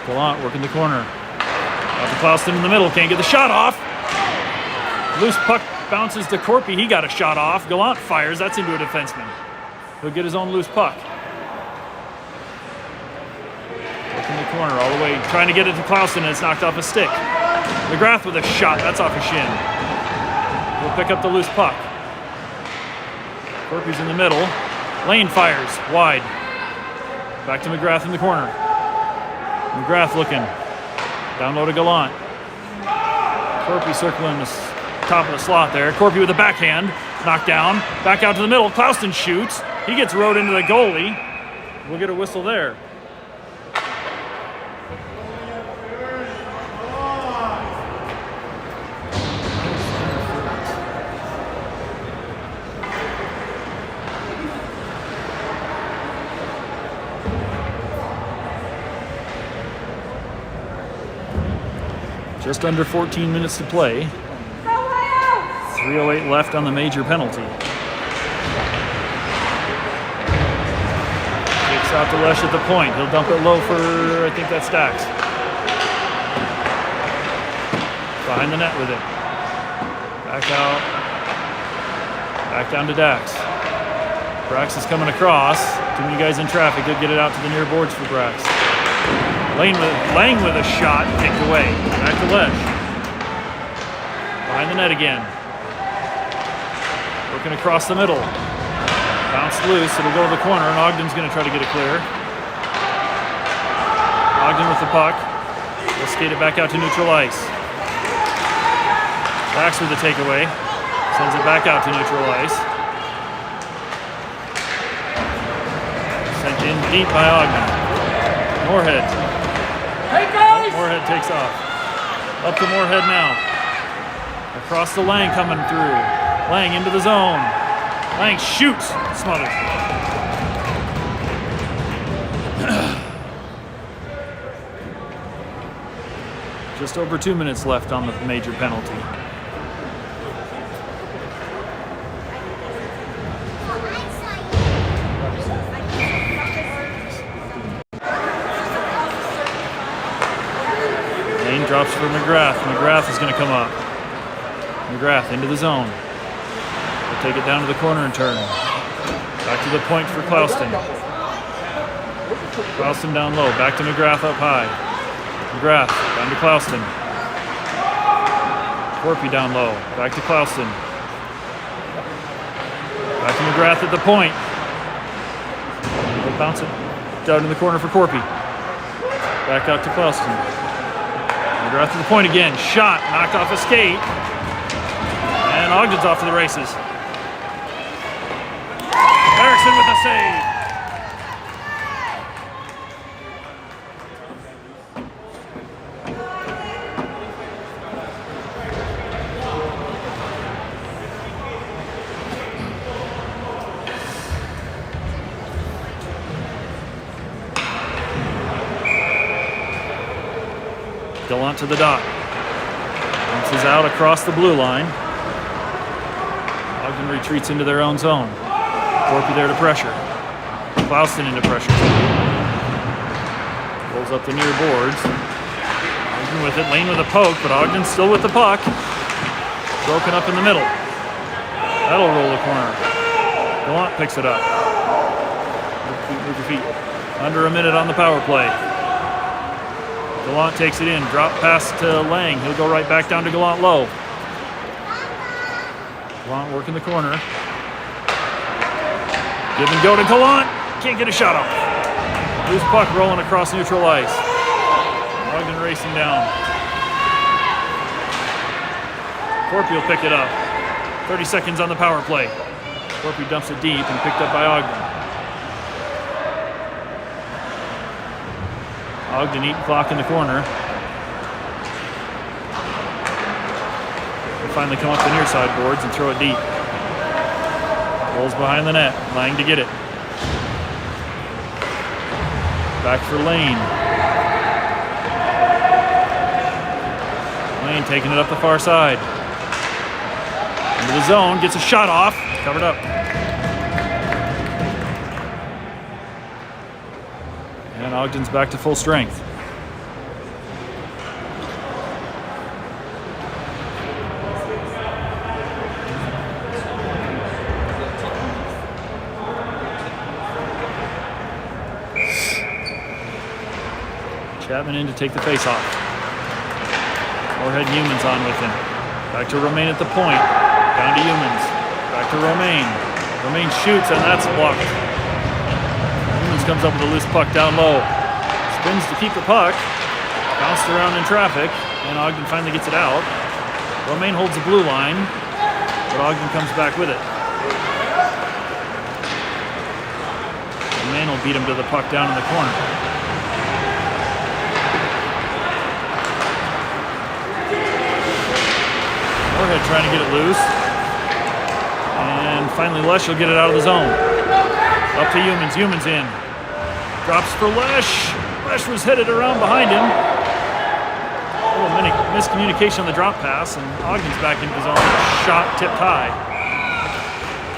Gallant working the corner. Out to Clouston in the middle. Can't get the shot off. Loose puck bounces to Corpy. He got a shot off. Gallant fires. That's into a defenseman. He'll get his own loose puck. Working the corner all the way. Trying to get it to Clouston and it's knocked off a stick. McGrath with a shot. That's off a shin. He'll pick up the loose puck. Corpy's in the middle. Lane fires. Wide. Back to McGrath in the corner. McGrath looking. Down low to Gallant. Corpy circling the top of the slot there. Corpy with a backhand. Knocked down. Back out to the middle. Clouston shoots. He gets rode into the goalie. We'll get a whistle there. Just under 14 minutes to play. 3:08 left on the major penalty. Kicks out to Lesh at the point. He'll dump it low for, I think that's Stacks. Behind the net with it. Back out. Back down to Dax. Brax is coming across. Too many guys in traffic. He'll get it out to the near boards for Brax. Lang with a shot kicked away. Back to Lesh. Behind the net again. Working across the middle. Bounced loose. It'll go to the corner, and Ogden's going to try to get it clear. Ogden with the puck. We'll skate it back out to neutral ice. Brax with the takeaway. Sends it back out to neutral ice. Sent in deep by Ogden. Moorhead. Hey, guys! Moorhead takes off. Up to Moorhead now. Across the Lang coming through. Lang into the zone. Lang shoots. Smothered. Just over 2 minutes left on the major penalty. Lane drops for McGrath. McGrath is going to come up. McGrath into the zone. We'll take it down to the corner and turn. Back to the point for Clouston. Clouston down low. Back to McGrath up high. McGrath down to Clouston. Corpy down low. Back to Clouston. Back to McGrath at the point. We'll bounce it down in the corner for Corpy. Back out to Clouston. McGrath to the point again. Shot. Knocked off a skate. And Ogden's off to the races. Erickson with a save. Gallant to the dot. Bounces out across the blue line. Ogden retreats into their own zone. Corpy there to pressure. Clouston into pressure. Rolls up the near boards. Ogden with it. Lane with a poke, but Ogden's still with the puck. Broken up in the middle. That'll roll the corner. Gallant picks it up. Move your feet. Under a minute on the power play. Gallant takes it in. Drop pass to Lang. He'll go right back down to Gallant low. Gallant working the corner. Give and go to Gallant. Can't get a shot off. Loose puck rolling across neutral ice. Ogden racing down. Corpy will pick it up. 30 seconds on the power play. Corpy dumps it deep and picked up by Ogden. Ogden eating clock in the corner. They finally come up the near side boards and throw it deep. Rolls behind the net. Lang to get it. Back for Lane. Lane taking it up the far side. Into the zone. Gets a shot off. Covered up. And Ogden's back to full strength. Chapman in to take the face off. Moorhead Humans on with him. Back to Romaine at the point. Down to Humans. Back to Romaine. Romaine shoots and that's blocked. Comes up with a loose puck down low. Spins to keep the puck. Bounced around in traffic, and Ogden finally gets it out. Romaine holds the blue line, but Ogden comes back with it. Romaine will beat him to the puck down in the corner. Moorhead trying to get it loose. And finally Lesh will get it out of the zone. Up to Humans. Humans in. Drops for Lesh. Lesh was headed around behind him. A little miscommunication on the drop pass, and Ogden's back into his own shot tipped high.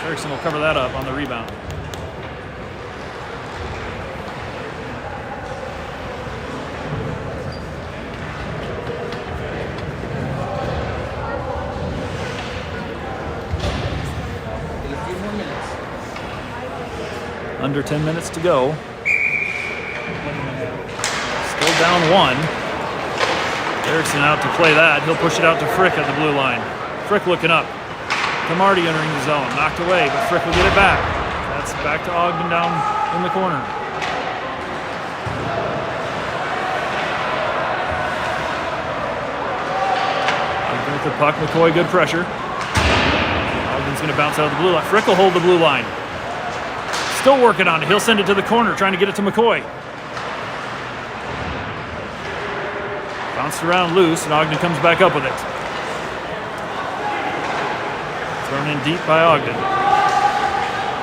Erickson will cover that up on the rebound. Under 10 minutes to go. Still down 1. Erickson out to play that. He'll push it out to Frick at the blue line. Frick looking up. Camardi entering the zone. Knocked away, but Frick will get it back. That's back to Ogden down in the corner. Ogden with the puck. McCoy, good pressure. Ogden's going to bounce out of the blue line. Frick will hold the blue line. Still working on it. He'll send it to the corner, trying to get it to McCoy. Bounced around loose, and Ogden comes back up with it. Thrown in deep by Ogden.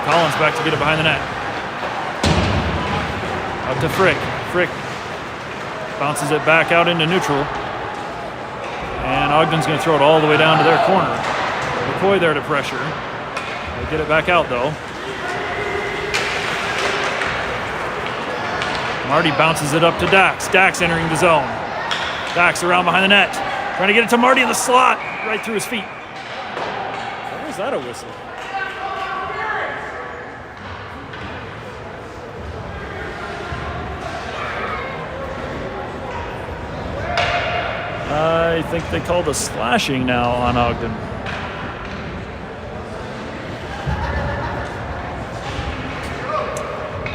Collins back to get it behind the net. Up to Frick. Frick bounces it back out into neutral. And Ogden's going to throw it all the way down to their corner. McCoy there to pressure. They get it back out, though. Marty bounces it up to Dax. Dax entering the zone. Dax around behind the net. Trying to get it to Marty in the slot. Right through his feet. Why was that a whistle? I think they called a slashing now on Ogden.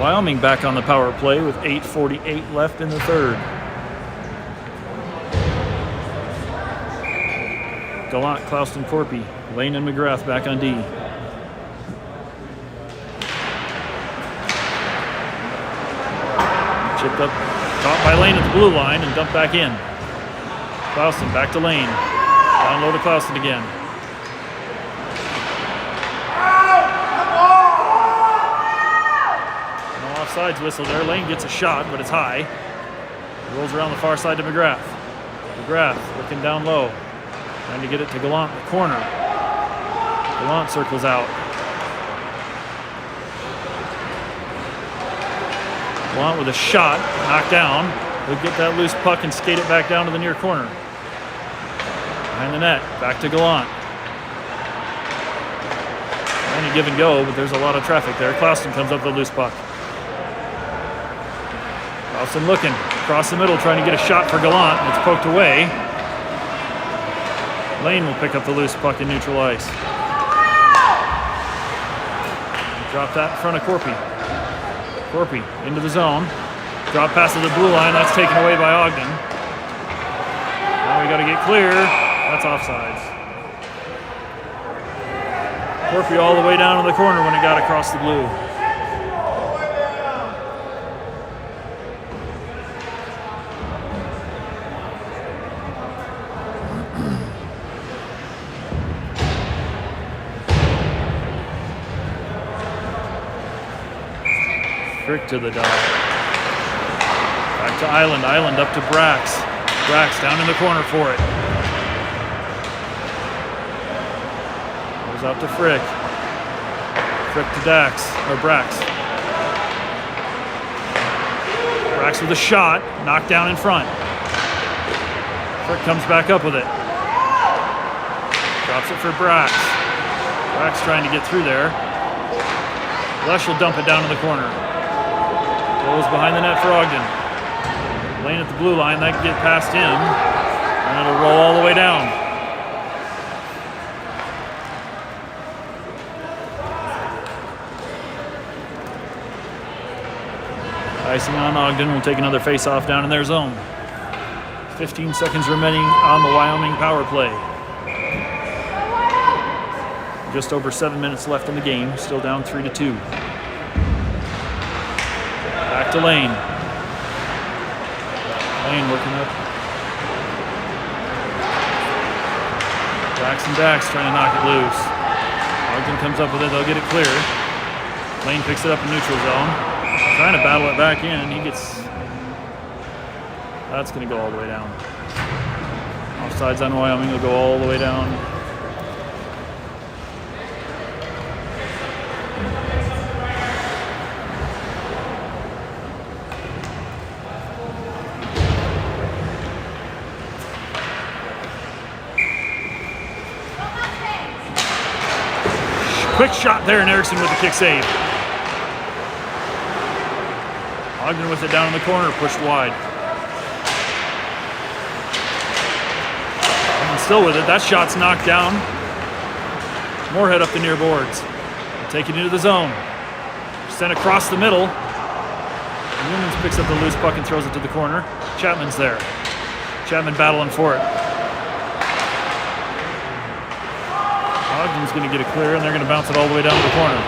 Wyoming back on the power play with 8:48 left in the third. Gallant, Clouston, Corpy, Lane and McGrath back on D. Chipped up, caught by Lane at the blue line and dumped back in. Clouston back to Lane. Down low to Clouston again. No offsides whistle there. Lane gets a shot, but it's high. Rolls around the far side to McGrath. McGrath looking down low. Trying to get it to Gallant in the corner. Gallant circles out. Gallant with a shot, knocked down. He'll get that loose puck and skate it back down to the near corner. Behind the net, back to Gallant. Only give and go, but there's a lot of traffic there. Clouston comes up with a loose puck. Clouston looking, across the middle, trying to get a shot for Gallant. It's poked away. Lane will pick up the loose puck in neutral ice. Drop that in front of Corpy. Corpy into the zone. Drop pass to the blue line. That's taken away by Ogden. Now we got to get clear. That's offsides. Corpy all the way down to the corner when it got across the blue. Frick to the dot. Back to Island. Island up to Brax. Brax down in the corner for it. Goes out to Frick. Frick to Dax. Or Brax. Brax with a shot. Knocked down in front. Frick comes back up with it. Drops it for Brax. Brax trying to get through there. Lesh will dump it down in the corner. Goes behind the net for Ogden. Lane at the blue line. That can get past him. And it'll roll all the way down. Icing on Ogden. Will take another face-off down in their zone. 15 seconds remaining on the Wyoming power play. Just over 7 minutes left in the game. Still down 3-2. Back to Lane. Lane working up. Brax and Dax trying to knock it loose. Ogden comes up with it. They'll get it clear. Lane picks it up in neutral zone. Trying to battle it back in. He gets... That's going to go all the way down. Offsides on Wyoming will go all the way down. Quick shot there, and Erickson with the kick save. Ogden with it down in the corner, pushed wide. Ogden still with it. That shot's knocked down. Moorhead up the near boards. Take it into the zone. Sent across the middle. Newmans picks up the loose puck and throws it to the corner. Chapman's there. Chapman battling for it. Ogden's going to get it clear, and they're going to bounce it all the way down to the corner.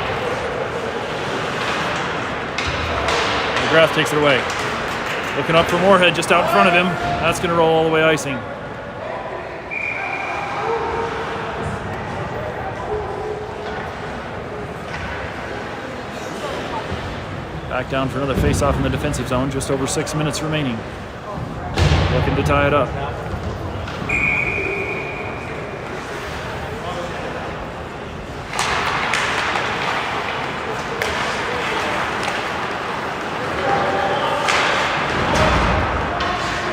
McGrath takes it away. Looking up for Moorhead just out in front of him. That's going to roll all the way icing. Back down for another face-off in the defensive zone. Just over 6 minutes remaining. Looking to tie it up.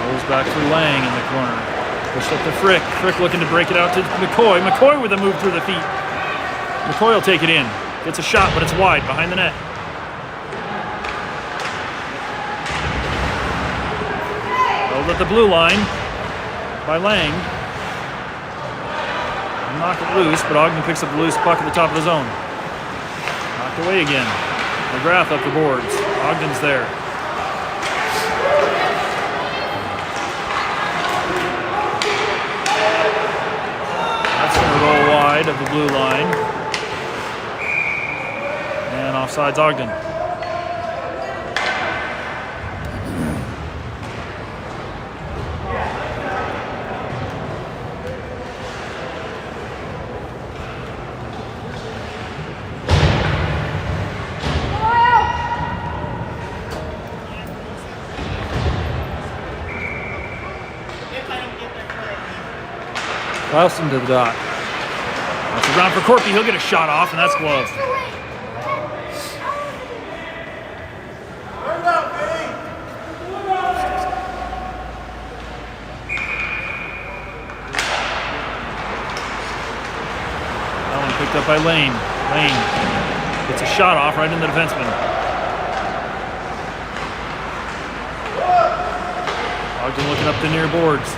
Rolls back for Lang in the corner. Pushed up to Frick. Frick looking to break it out to McCoy. McCoy with a move through the feet. McCoy will take it in. Gets a shot, but it's wide behind the net. At the blue line by Lang. Knock it loose, but Ogden picks up the loose puck at the top of the zone. Knocked away again. McGrath up the boards. Ogden's there. That's going to roll wide of the blue line. And offsides Ogden. Klauston to the dot. That's around for Corpy. He'll get a shot off, and that's gloved. That one picked up by Lane. Lane gets a shot off right in the defenseman. Ogden looking up the near boards.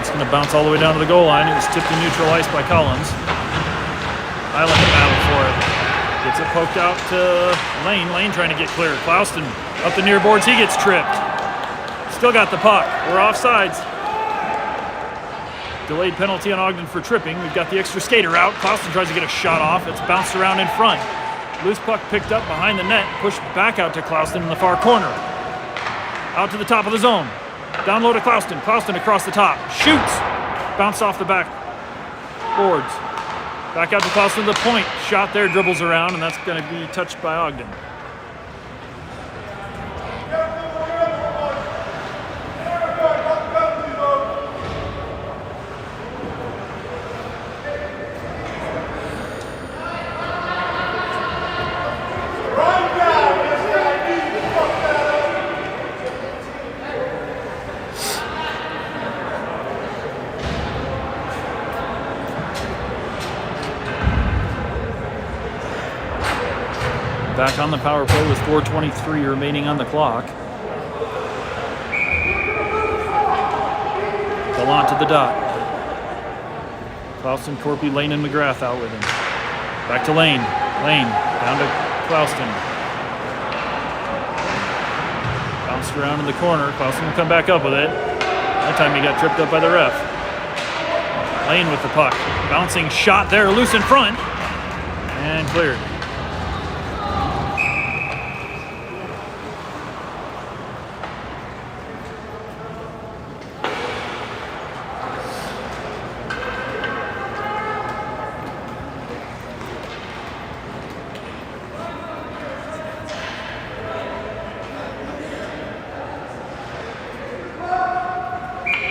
It's going to bounce all the way down to the goal line. It was tipped in neutral ice by Collins. Island to battle for it. Gets it poked out to Lane. Lane trying to get clear. Klauston up the near boards. He gets tripped. Still got the puck. We're offsides. Delayed penalty on Ogden for tripping. We've got the extra skater out. Klauston tries to get a shot off. It's bounced around in front. Loose puck picked up behind the net. Pushed back out to Klauston in the far corner. Out to the top of the zone. Down low to Klauston. Klauston across the top. Shoots. Bounce off the back boards. Back out to Klauston to the point. Shot there, dribbles around, and that's going to be touched by Ogden. Back on the power play with 4:23 remaining on the clock. Gallant to the dot. Klauston, Corpy, Lane, and McGrath out with him. Back to Lane. Lane down to Klauston. Bounced around in the corner. Klauston will come back up with it. That time he got tripped up by the ref. Lane with the puck. Bouncing shot there, loose in front. And cleared.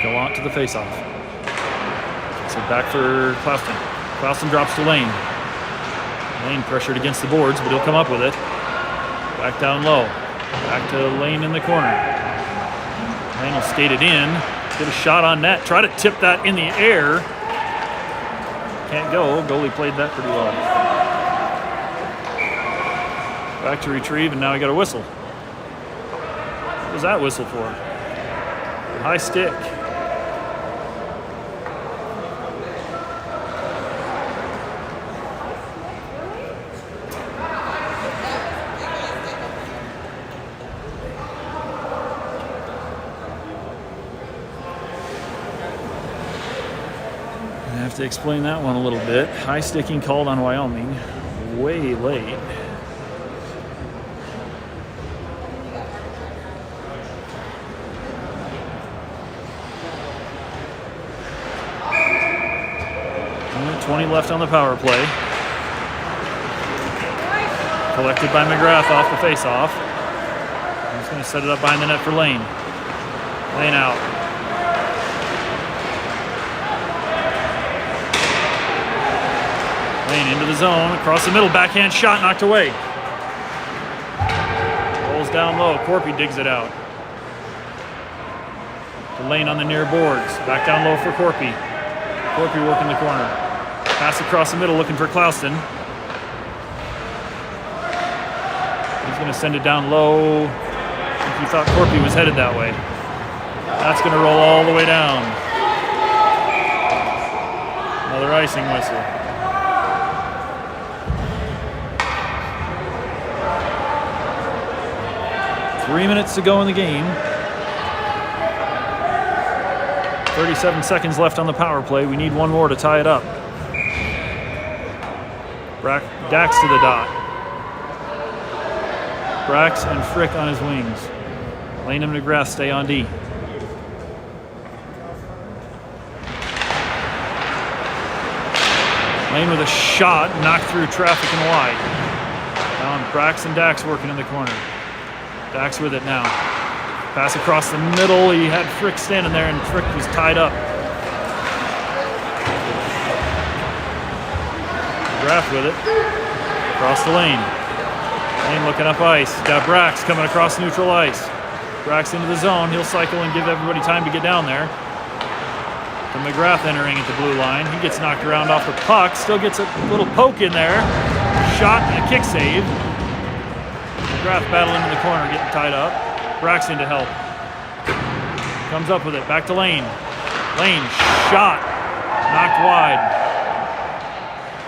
Gallant to the faceoff. So back for Klauston. Klauston drops to Lane. Lane pressured against the boards, but he'll come up with it. Back down low. Back to Lane in the corner. Lane will skate it in. Get a shot on net. Try to tip that in the air. Can't go. Goalie played that pretty well. Back to retrieve, and now he got a whistle. What was that whistle for? High stick. I have to explain that one a little bit. High sticking called on Wyoming. Way late. Only 20 left on the power play. Collected by McGrath off the face-off. He's going to set it up behind the net for Lane. Lane out. Lane into the zone, across the middle, backhand shot knocked away. Rolls down low, Corpy digs it out. To Lane on the near boards, back down low for Corpy. Corpy working the corner. Pass across the middle, looking for Clouston. He's going to send it down low. I think he thought Corpy was headed that way. That's going to roll all the way down. Another icing whistle. 3 minutes to go in the game. 37 seconds left on the power play. We need one more to tie it up. Dax to the dot. Brax and Frick on his wings. Lane and McGrath stay on D. Lane with a shot, knocked through traffic and wide. Now Brax and Dax working in the corner. Dax with it now. Pass across the middle. He had Frick standing there, and Frick was tied up. McGrath with it. Across the lane. Lane looking up ice. Got Brax coming across neutral ice. Brax into the zone. He'll cycle and give everybody time to get down there. To McGrath entering at the blue line. He gets knocked around off the puck. Still gets a little poke in there. Shot and a kick save. McGrath battling in the corner, getting tied up. Braxton to help. Comes up with it. Back to Lane. Lane, shot. Knocked wide.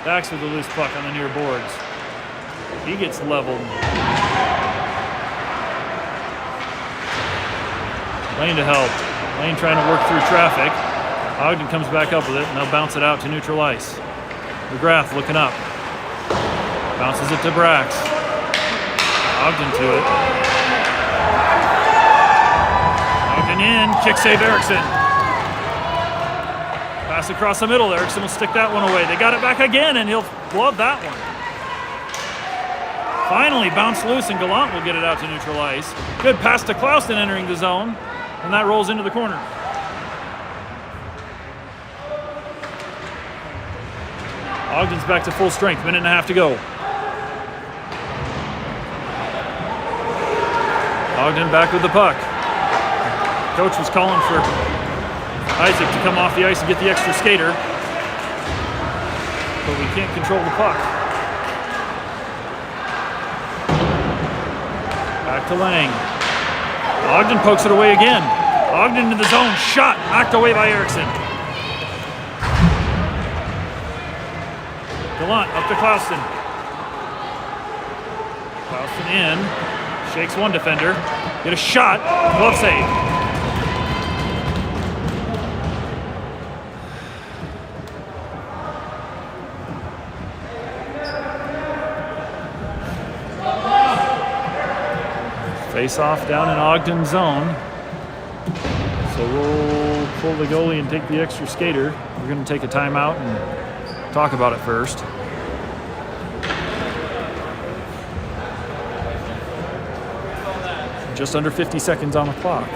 Dax with the loose puck on the near boards. He gets leveled. Lane to help. Lane trying to work through traffic. Ogden comes back up with it, and they'll bounce it out to neutral ice. McGrath looking up. Bounces it to Brax. Ogden to it. Ogden in, kick save Erickson. Pass across the middle, Erickson will stick that one away. They got it back again, and he'll glove that one. Finally bounced loose, and Gallant will get it out to neutral ice. Good pass to Clouston entering the zone, and that rolls into the corner. Ogden's back to full strength, minute and a half to go. Ogden back with the puck. Coach was calling for Isaac to come off the ice and get the extra skater, but we can't control the puck. Back to Lang. Ogden pokes it away again. Ogden into the zone, shot, knocked away by Erickson. Gallant up to Clouston. Clouston in, shakes one defender, get a shot, glove save. Face off down in Ogden zone. So we'll pull the goalie and take the extra skater. We're going to take a timeout and talk about it first. Just under 50 seconds on the clock.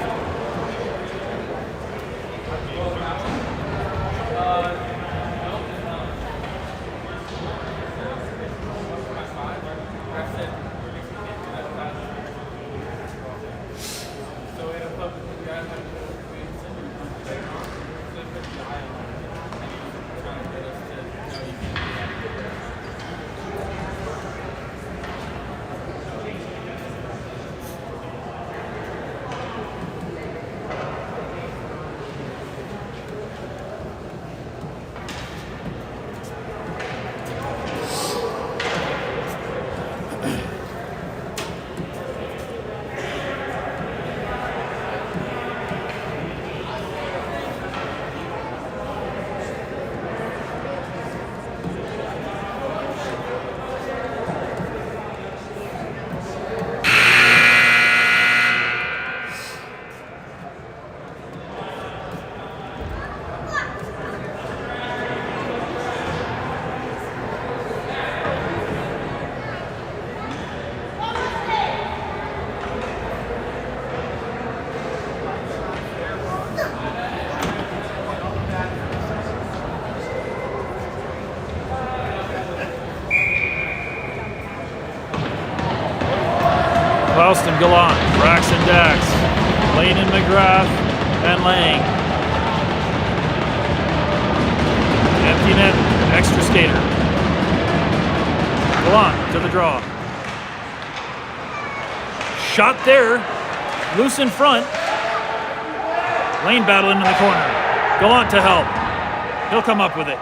Ralston, Gallant, Braxton, Dax, Lane and McGrath, and Lang. Empty net, extra skater. Gallant to the draw. Shot there, loose in front. Lane battling in the corner. Gallant to help. He'll come up with it.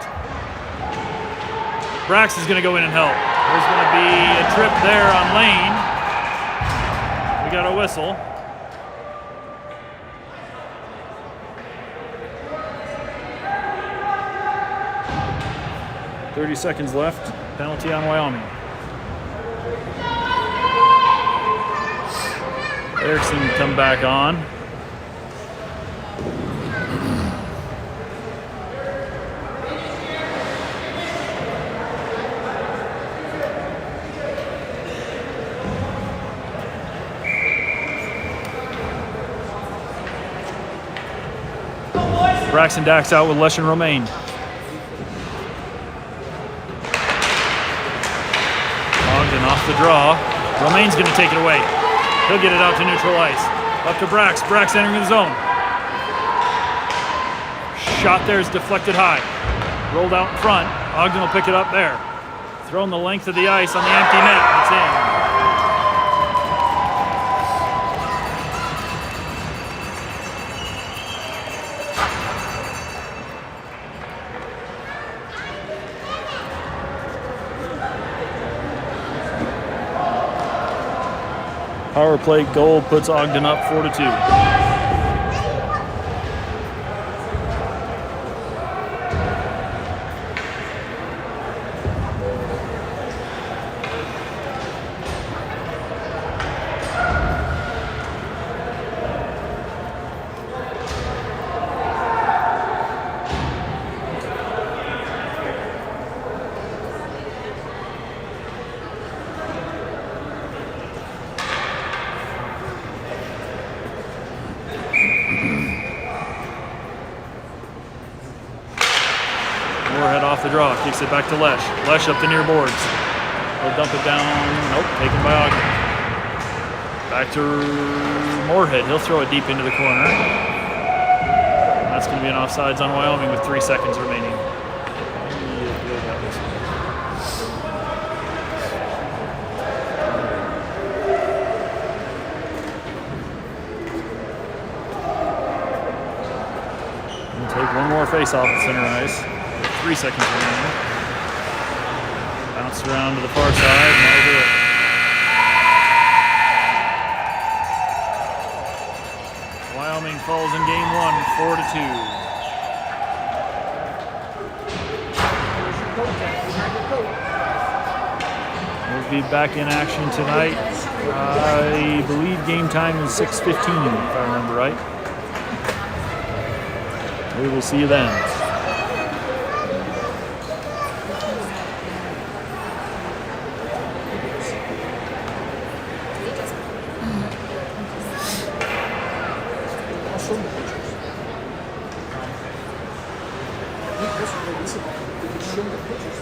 Brax is going to go in and help. There's going to be a trip there on Lane. We got a whistle. .30 seconds left. Penalty on Wyoming. Erickson come back on. Braxton Dax out with Lesh and Romaine. Ogden off the draw. Romaine's going to take it away. He'll get it out to neutral ice. Up to Brax. Brax entering the zone. Shot there is deflected high. Rolled out in front. Ogden will pick it up there. Thrown the length of the ice on the empty net. It's in. Power play goal puts Ogden up 4-2. Moorhead off the draw, kicks it back to Lesh. Lesh up the near boards. He'll dump it down. Nope, taken by Ogden. Back to Moorhead. He'll throw it deep into the corner. That's going to be an offsides on Wyoming with 3 seconds remaining. We'll take one more face-off at center ice. 3 seconds remaining. Bounce around to the far side, and that'll do it. Wyoming falls in game 1, 4-2. We'll be back in action tonight. I believe game time is 6:15, if I remember right. We will see you then. Show the pictures.